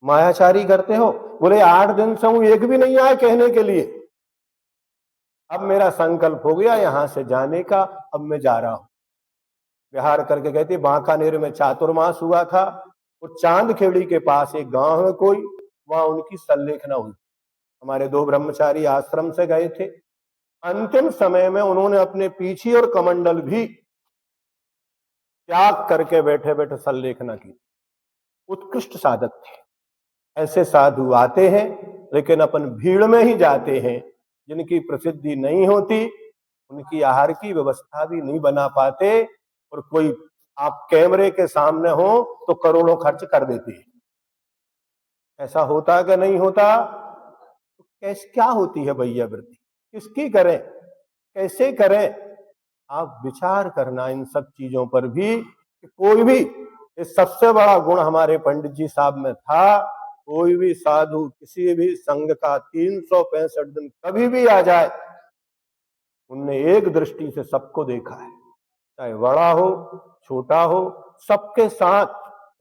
मायाचारी करते हो? बोले 8 दिन से हूं, एक भी नहीं आया कहने के लिए। अब मेरा संकल्प हो गया यहां से जाने का, अब मैं जा रहा हूं। बिहार करके गए थे, बांकानेर में चातुर्मास हुआ था, और चांदखेड़ी के पास एक गांव है कोई, वहां उनकी सल्लेखना हुई। हमारे 2 ब्रह्मचारी आश्रम से गए थे। अंतिम समय में उन्होंने अपने पीछे और कमंडल भी त्याग करके बैठे बैठे सल्लेखना की। उत्कृष्ट साधक थे। ऐसे साधु आते हैं, लेकिन अपन भीड़ में ही जाते हैं। जिनकी प्रसिद्धि नहीं होती, उनकी आहार की व्यवस्था भी नहीं बना पाते, और कोई आप कैमरे के सामने हो तो करोड़ों खर्च कर देते हैं। ऐसा होता कि नहीं होता? तो कैसे, क्या होती है भैया वृत्ति, किसकी करें, कैसे करें? आप विचार करना इन सब चीजों पर भी, कि कोई भी, इस सबसे बड़ा गुण हमारे पंडित जी साहब में था। कोई भी साधु किसी भी संघ का 365 दिन कभी भी आ जाए, उनने एक दृष्टि से सबको देखा है, चाहे बड़ा हो छोटा हो, सबके साथ।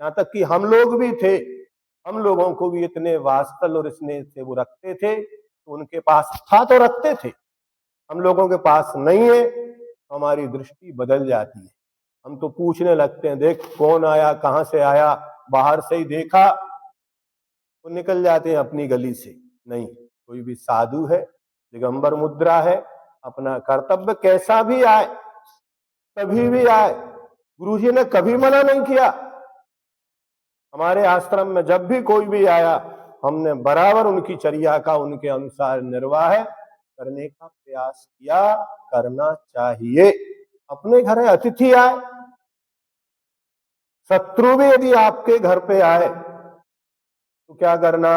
यहां तक कि हम लोग भी थे, हम लोगों को भी इतने वात्सल और स्नेह से वो रखते थे। तो उनके पास था तो रखते थे, हम लोगों के पास नहीं है तो हमारी दृष्टि बदल जाती है। हम तो पूछने लगते हैं, देख कौन आया, कहां से आया, बाहर से ही देखा तो निकल जाते हैं अपनी गली से। नहीं, कोई भी साधु है, दिगंबर मुद्रा है, अपना कर्तव्य कैसा भी आए, कभी भी आए, गुरुजी ने कभी मना नहीं किया। हमारे आश्रम में जब भी कोई भी आया, हमने बराबर उनकी चर्या का उनके अनुसार निर्वाह करने का प्रयास किया, करना चाहिए। अपने घर अतिथि आए, शत्रु भी यदि आपके घर पे आए तो क्या करना,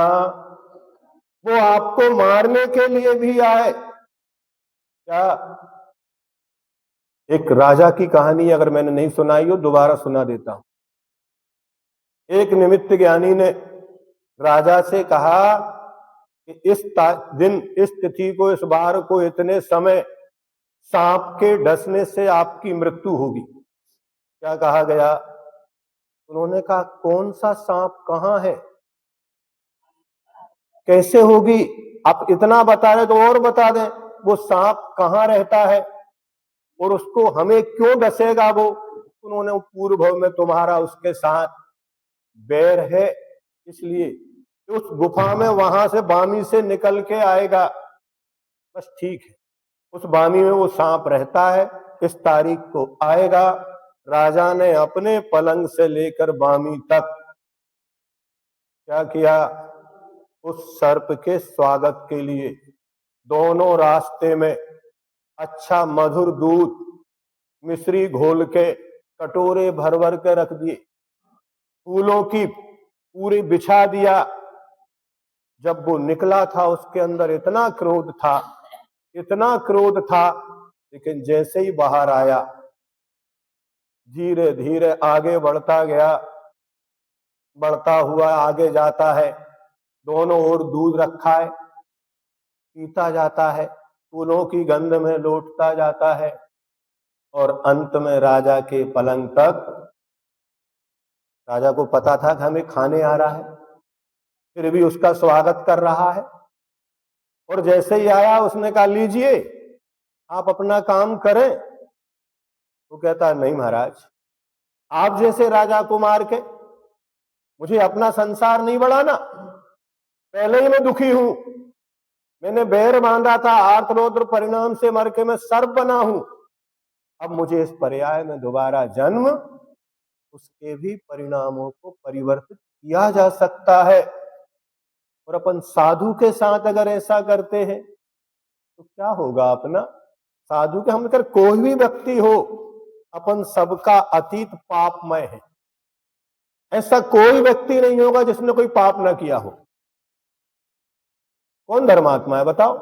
वो आपको मारने के लिए भी आए क्या। एक राजा की कहानी अगर मैंने नहीं सुनाई हो, दोबारा सुना देता हूं। एक निमित्त ज्ञानी ने राजा से कहा कि इस दिन, इस तिथि को, इस बार को, इतने समय सांप के डसने से आपकी मृत्यु होगी। क्या कहा गया? उन्होंने कहा कौन सा सांप, कहां है, कैसे होगी? आप इतना बता रहे तो और बता दें, वो सांप कहां रहता है और उसको हमें क्यों डसेगा वो? उन्होंने पूर्व भव में तुम्हारा उसके साथ बैर है, इसलिए उस गुफा में वहां से बामी से निकल के आएगा। बस ठीक है, उस बामी में वो सांप रहता है, इस तारीख को आएगा। राजा ने अपने पलंग से लेकर बामी तक क्या किया, उस सर्प के स्वागत के लिए दोनों रास्ते में अच्छा मधुर दूध, मिश्री घोल के कटोरे भर भर के रख दिए, फूलों की पूरी बिछा दिया। जब वो निकला था उसके अंदर इतना क्रोध था, इतना क्रोध था, लेकिन जैसे ही बाहर आया धीरे धीरे आगे बढ़ता गया, बढ़ता हुआ आगे जाता है, दोनों ओर दूध रखा है, पीता जाता है, फूलों की गंध में लौटता जाता है और अंत में राजा के पलंग तक। राजा को पता था कि हमें खाने आ रहा है, फिर भी उसका स्वागत कर रहा है। और जैसे ही आया उसने कहा लीजिए आप अपना काम करें। वो कहता नहीं महाराज, आप जैसे राजा को मार के मुझे अपना संसार नहीं बढ़ाना, पहले ही मैं दुखी हूं, मैंने बैर बांधा था, आर्तरौद्र परिणाम से मर के मैं सर्प बना हूं। अब मुझे इस पर्याय में दोबारा जन्म, उसके भी परिणामों को परिवर्तित किया जा सकता है। और अपन साधु के साथ अगर ऐसा करते हैं तो क्या होगा अपना? साधु के हम अगर कोई भी व्यक्ति हो, अपन सबका अतीत पापमय है। ऐसा कोई व्यक्ति नहीं होगा जिसने कोई पाप ना किया हो। कौन धर्मात्मा है बताओ?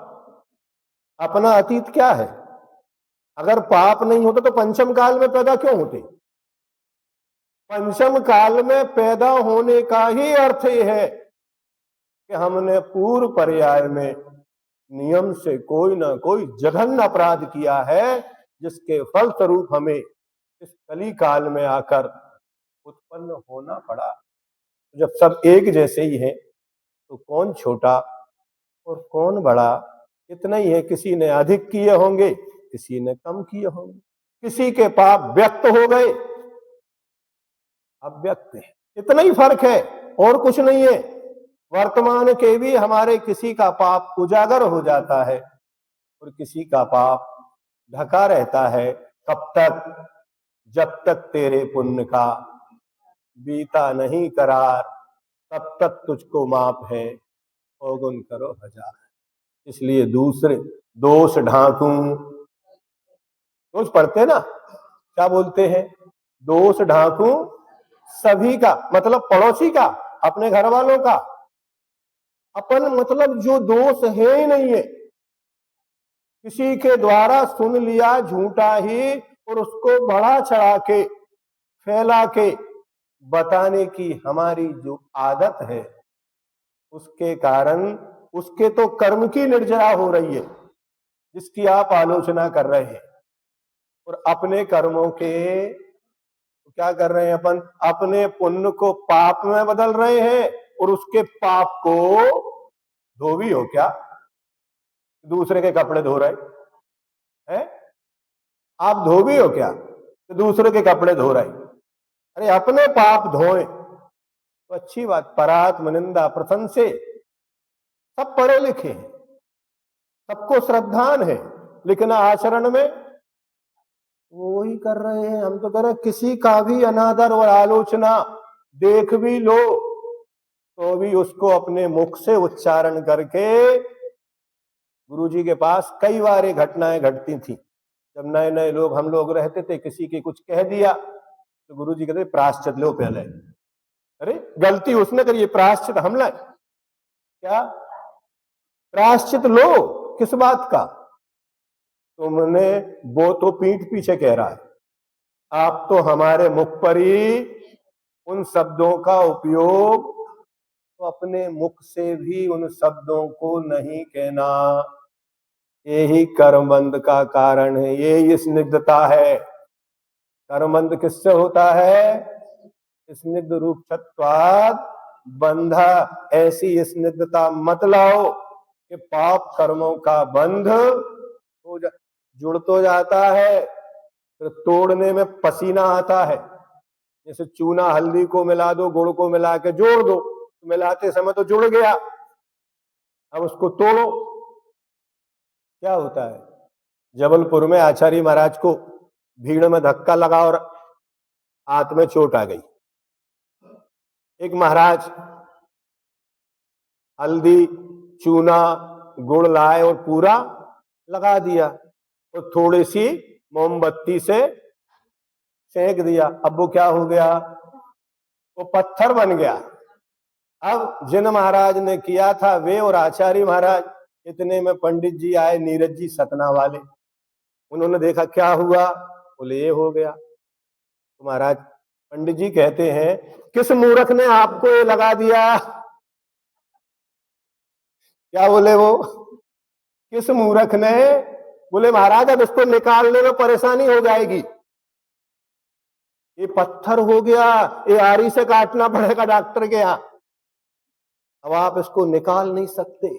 अपना अतीत क्या है? अगर पाप नहीं होता तो पंचम काल में पैदा क्यों होते? पंचम काल में पैदा होने का ही अर्थ यह है कि हमने पूर्व पर्याय में नियम से कोई ना कोई जघन्य अपराध किया है, जिसके फलस्वरूप हमें इस कली काल में आकर उत्पन्न होना पड़ा। जब सब एक जैसे ही हैं तो कौन छोटा और कौन बड़ा? इतना ही है, किसी ने अधिक किए होंगे, किसी ने कम किए होंगे, किसी के पाप व्यक्त हो गए, अव्यक्त है, इतना ही फर्क है और कुछ नहीं है। वर्तमान के भी हमारे किसी का पाप उजागर हो जाता है और किसी का पाप ढका रहता है। कब तक? जब तक तेरे पुण्य का बीता नहीं करार, तब तक तुझको माफ है औगुन करो हजार। इसलिए दूसरे दोष ढांकू, दोष पढ़ते ना, क्या बोलते हैं? दोष ढांकू सभी का, मतलब पड़ोसी का, अपने घर वालों का। अपन मतलब जो दोष है ही नहीं है, किसी के द्वारा सुन लिया झूठा ही और उसको बढ़ा चढ़ा के फैला के बताने की हमारी जो आदत है, उसके कारण उसके तो कर्म की निर्जरा हो रही है जिसकी आप आलोचना कर रहे हैं। और अपने कर्मों के तो क्या कर रहे हैं अपन? अपने पुण्य को पाप में बदल रहे हैं और उसके पाप को धोबी हो क्या? दूसरे के कपड़े धो रहे हैं? आप धोबी हो क्या? तो दूसरों के कपड़े धो रहे। अरे अपने पाप धोए तो अच्छी बात। परात्म निंदा प्रशंसे, सब पढ़े लिखे हैं, सबको श्रद्धान है, लेकिन आचरण में वो ही कर रहे हैं। हम तो कह रहे किसी का भी अनादर और आलोचना देख भी लो तो भी उसको अपने मुख से उच्चारण करके। गुरुजी के पास कई बार ये घटनाएं घटती थी। जब नए नए हम लोग रहते थे, किसी के कुछ कह दिया तो गुरुजी कहते प्रायश्चित लो पहले। अरे गलती उसने करी, प्रायश्चित हम लाए क्या? प्रायश्चित लो किस बात का? तुमने, वो तो पीठ पीछे कह रहा है, आप तो हमारे मुख पर ही उन शब्दों का उपयोग, तो अपने मुख से भी उन शब्दों को नहीं कहना। यही कर्मबंध का कारण है, यही स्निग्धता है। कर्मबंध किससे होता है? स्निग्ध रूपत्वाद बंधा। ऐसी स्निग्धता मत लाओ कि पाप कर्मों का बंध हो जुड़ तो जाता है, फिर तोड़ने में पसीना आता है। जैसे चूना हल्दी को मिला दो, गुड़ को मिला के जोड़ दो, तो मिलाते समय तो जुड़ गया, अब उसको तोड़ो, क्या होता है? जबलपुर में आचार्य महाराज को भीड़ में धक्का लगा और हाथ में चोट आ गई। एक महाराज हल्दी चूना गुड़ लाए और पूरा लगा दिया और थोड़ी सी मोमबत्ती से सेक दिया। अब वो क्या हो गया? वो पत्थर बन गया। अब जिन महाराज ने किया था वे और आचार्य महाराज, इतने में पंडित जी आए, नीरज जी सतना वाले। उन्होंने देखा क्या हुआ, बोले ये हो गया। तो महाराज पंडित जी कहते हैं किस मूर्ख ने आपको ये लगा दिया? क्या बोले वो? किस मूर्ख ने? बोले महाराज अब इसको निकालने में परेशानी हो जाएगी, ये पत्थर हो गया, ये आरी से काटना पड़ेगा डॉक्टर के यहां, अब आप इसको निकाल नहीं सकते।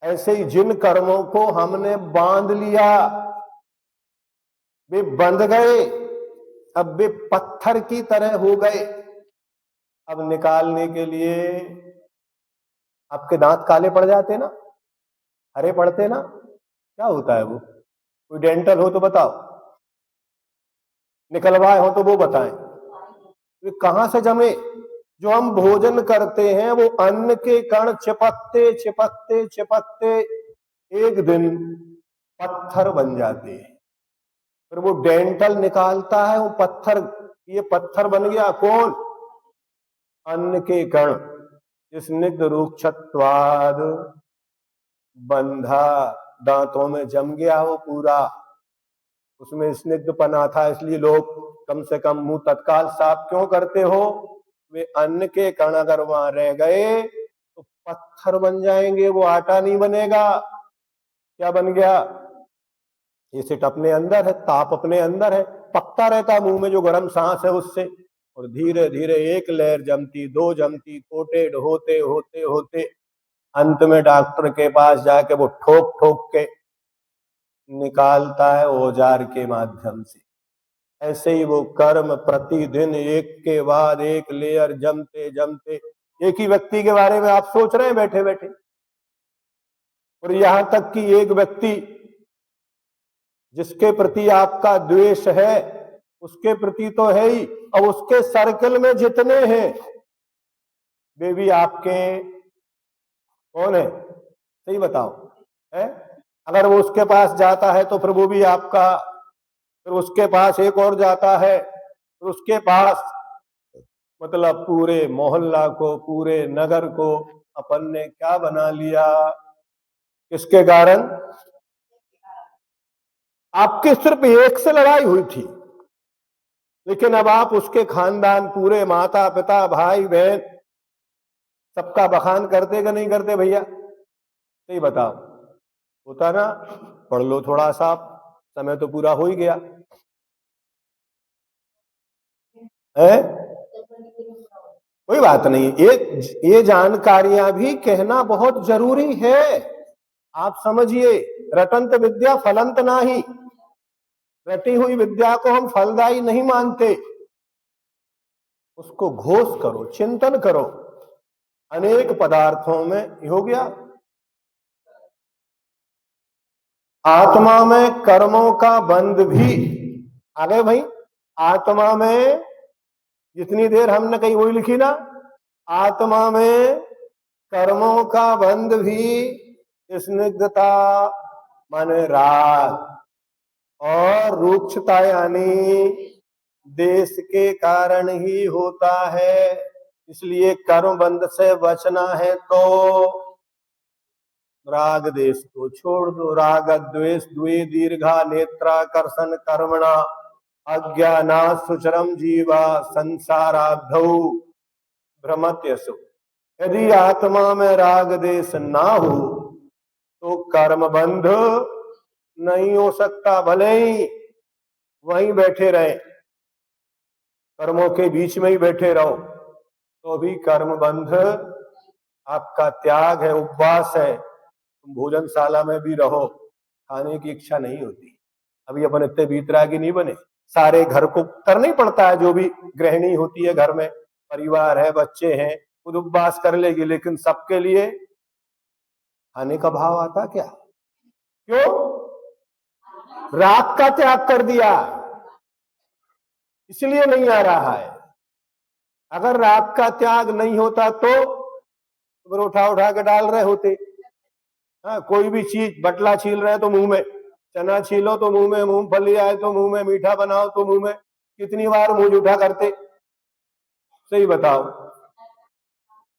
ऐसे ही जिन कर्मों को हमने बांध लिया वे बंध गए, अब वे पत्थर की तरह हो गए। अब निकालने के लिए आपके दांत काले पड़ जाते ना, हरे पड़ते ना, क्या होता है वो? कोई डेंटल हो तो बताओ, निकलवाए हो तो वो बताएं। वे कहां से जमे? जो हम भोजन करते हैं वो अन्न के कण चिपकते चिपकते चिपकते एक दिन पत्थर बन जाते हैं। फिर वो डेंटल निकालता है, वो पत्थर, ये पत्थर बन गया कौन? अन्न के कण। स्निग्ध रूक्षत्वाद बंधा, दांतों में जम गया वो पूरा, उसमें स्निग्धपना था, इसलिए लोग कम से कम मुंह तत्काल साफ क्यों करते हो? वे अन्न के कण अगर वहां रह गए तो पत्थर बन जाएंगे, वो आटा नहीं बनेगा। क्या बन गया? एसिड अपने अंदर है, ताप अपने अंदर है, पकता रहता मुंह में जो गर्म सांस है उससे, और धीरे धीरे एक लेयर जमती, दो जमती, कोटेड होते होते होते अंत में डॉक्टर के पास जाके वो ठोक ठोक के निकालता है औजार के माध्यम से। ऐसे ही वो कर्म प्रतिदिन एक के बाद एक लेयर जमते जमते, एक ही व्यक्ति के बारे में आप सोच रहे हैं बैठे बैठे, और यहां तक कि एक व्यक्ति जिसके प्रति आपका द्वेष है उसके प्रति तो है ही, और उसके सर्कल में जितने हैं वे भी आपके कौन है? सही बताओ है? अगर वो उसके पास जाता है तो फिर वो भी आपका, फिर उसके पास एक और जाता है, फिर उसके पास, मतलब पूरे मोहल्ला को, पूरे नगर को अपन ने क्या बना लिया? किसके कारण? आपके सिर्फ एक से लड़ाई हुई थी, लेकिन अब आप उसके खानदान, पूरे माता पिता भाई बहन सबका बखान करते कि नहीं करते भैया? सही बताओ, होता ना? पढ़ लो थोड़ा सा, समय तो पूरा हो ही गया है। कोई बात नहीं, ये जानकारियां भी कहना बहुत जरूरी है। आप समझिए, रटंत विद्या फलंत नाही। रटी हुई विद्या को हम फलदायी नहीं मानते, उसको घोष करो, चिंतन करो। अनेक पदार्थों में हो गया। आत्मा में कर्मों का बंध भी आ गए भाई। आत्मा में जितनी देर हमने कही वही लिखी ना, आत्मा में कर्मों का बंध भी स्निग्धता माने राग और रूक्षता यानी देश के कारण ही होता है। इसलिए कर्म बंध से बचना है तो राग देश को छोड़ दो। राग द्वेष द्वे दीर्घा नेत्राकर्षण कर्मणा अज्ञाना सुचरम जीवा संसाराब्धौ भ्रमत्यसु। यदि आत्मा में राग देश ना हो तो कर्म बंध नहीं हो सकता। भले ही वहीं बैठे रहे, कर्मों के बीच में ही बैठे रहो, तो भी कर्म बंध आपका त्याग है, उपवास है। तुम भोजनशाला में भी रहो, खाने की इच्छा नहीं होती। अभी अपन इतने वीतरागी नहीं बने, सारे घर को करना ही पड़ता है। जो भी गृहिणी होती है घर में, परिवार है, बच्चे हैं, खुद उपवास कर लेगी, लेकिन सबके लिए खाने का भाव आता क्या? क्यों? राग का त्याग कर दिया, इसलिए नहीं आ रहा है। अगर राग का त्याग नहीं होता तो उठा उठा के डाल रहे होते। हाँ, कोई भी चीज, बटला छील रहे तो मुंह में, चना छीलो तो मुंह में, मूंगफली आए तो मुंह में, मीठा बनाओ तो मुंह में, कितनी बार मुंह जूठा करते? सही बताओ।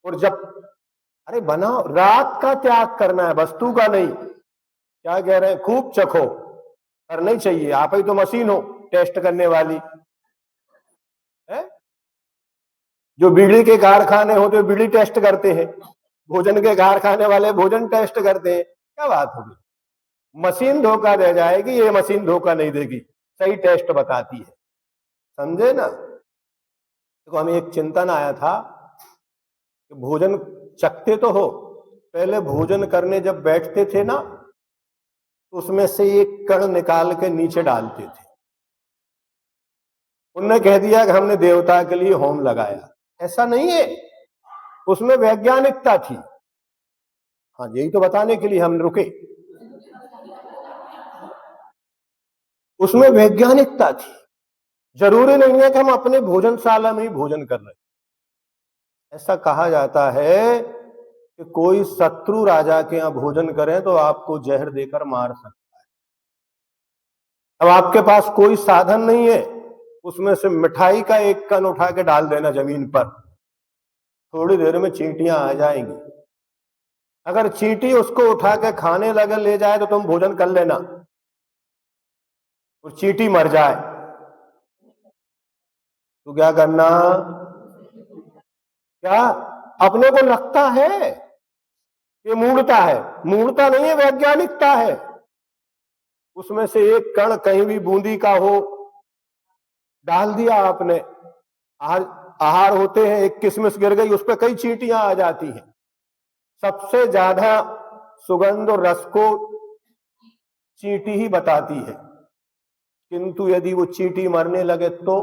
और जब अरे बनाओ, राग का त्याग करना है, वस्तु का नहीं। क्या कह रहे हैं? खूब चखो, करना ही चाहिए। आप ही तो मशीन हो टेस्ट करने वाली है। जो बीड़ी के कारखाने होते बीड़ी टेस्ट करते हैं, भोजन के कारखाने वाले भोजन टेस्ट करते हैं। क्या बात होगी? मशीन धोखा दे जाएगी, ये मशीन धोखा नहीं देगी, सही टेस्ट बताती है। समझे ना? देखो, हमें एक चिंतन आया था कि भोजन चखते तो हो, पहले भोजन करने जब बैठते थे ना, तो उसमें से एक कण निकाल के नीचे डालते थे। उनने कह दिया कि हमने देवता के लिए होम लगाया। ऐसा नहीं है, उसमें वैज्ञानिकता थी। हाँ, यही तो बताने के लिए हम रुके। उसमें वैज्ञानिकता थी। जरूरी नहीं है कि हम अपने भोजनशाला में ही भोजन कर रहे हैं। ऐसा कहा जाता है कि कोई शत्रु राजा के यहां भोजन करें तो आपको जहर देकर मार सकता है। अब आपके पास कोई साधन नहीं है, उसमें से मिठाई का एक कण उठा के डाल देना जमीन पर, थोड़ी देर में चींटियां आ जाएंगी। अगर चींटी उसको उठा के खाने लगे ले जाए तो तुम भोजन कर लेना, और चींटी मर जाए तो क्या करना? क्या अपने को लगता है ये मूढ़ता है? मूढ़ता नहीं है, वैज्ञानिकता है। उसमें से एक कण कहीं भी बूंदी का हो, डाल दिया आपने। आहार होते हैं, एक किशमिश गिर गई, उस पर कई चींटियां आ जाती हैं। सबसे ज्यादा सुगंध और रस को चींटी ही बताती है, किंतु यदि वो चींटी मरने लगे तो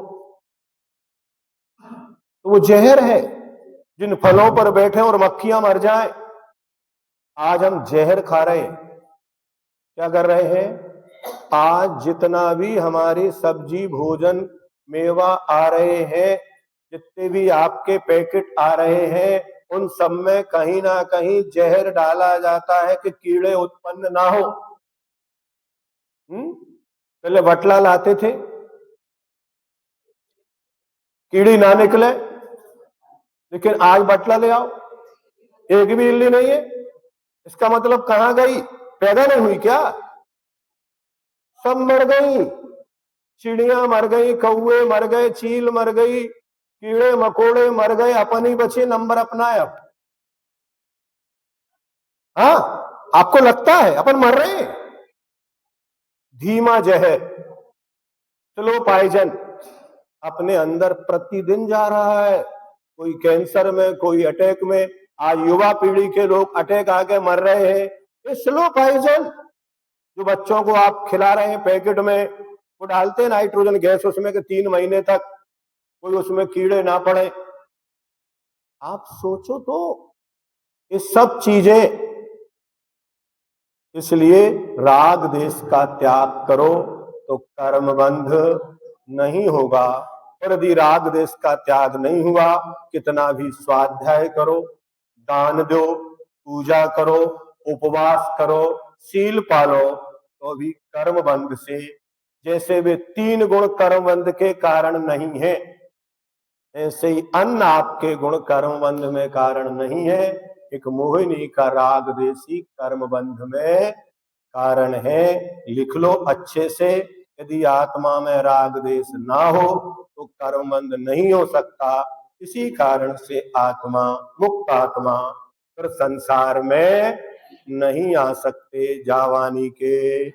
वो जहर है। जिन फलों पर बैठे और मक्खियां मर जाए, आज हम जहर खा रहे हैं। क्या कर रहे हैं? आज जितना भी हमारी सब्जी, भोजन, मेवा आ रहे हैं, जितने भी आपके पैकेट आ रहे हैं, उन सब में कहीं ना कहीं जहर डाला जाता है कि कीड़े उत्पन्न ना हो। पहले बटला लाते थे, कीड़ी ना निकले, लेकिन आज बटला ले आओ, एक भी इल्ली नहीं है। इसका मतलब कहां गई? पैदा नहीं हुई क्या? सब मर गई। चिड़िया मर गई, कौवे मर गए, चील मर गई, कीड़े मकोड़े मर गए, अपन ही बचे, नंबर अपना है अब। हाँ, आपको लगता है अपन मर रहे हैं? धीमा जहर, स्लो पॉइजन अपने अंदर प्रतिदिन जा रहा है। कोई कैंसर में, कोई अटैक में। आज युवा पीढ़ी के लोग अटैक आके मर रहे हैं। ये स्लो पॉइजन जो बच्चों को आप खिला रहे हैं पैकेट में, वो डालते हैं नाइट्रोजन गैस उसमें कि 3 महीने तक कोई उसमें कीड़े ना पड़े। आप सोचो तो ये सब चीजें, इसलिए राग देश का त्याग करो तो कर्म बंध नहीं होगा। और यदि राग देश का त्याग नहीं हुआ, कितना भी स्वाध्याय करो, दान दो, पूजा करो, उपवास करो, शील पालो, तो भी कर्म बंध से, जैसे वे 3 गुण कर्म बंध के कारण नहीं है, ऐसे ही अन्न आपके गुण कर्म बंध में कारण नहीं है। एक मोहिनी का राग देशी कर्म बंध में कारण है। लिख लो अच्छे से, यदि आत्मा में राग देश ना हो तो कर्म बंध नहीं हो सकता। इसी कारण से आत्मा, मुक्त आत्मा फिर संसार में नहीं आ सकते जावानी के।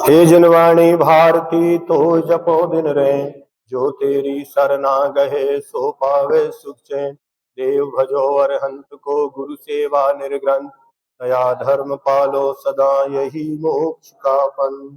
हे जिनवाणी भारती तो जपो दिन रे, जो तेरी सरना गहे सो पावे सुख चैन। देव भजो अरहंत को गुरु सेवा निर्ग्रंथ, दया धर्म पालो सदा यही मोक्ष का पंथ।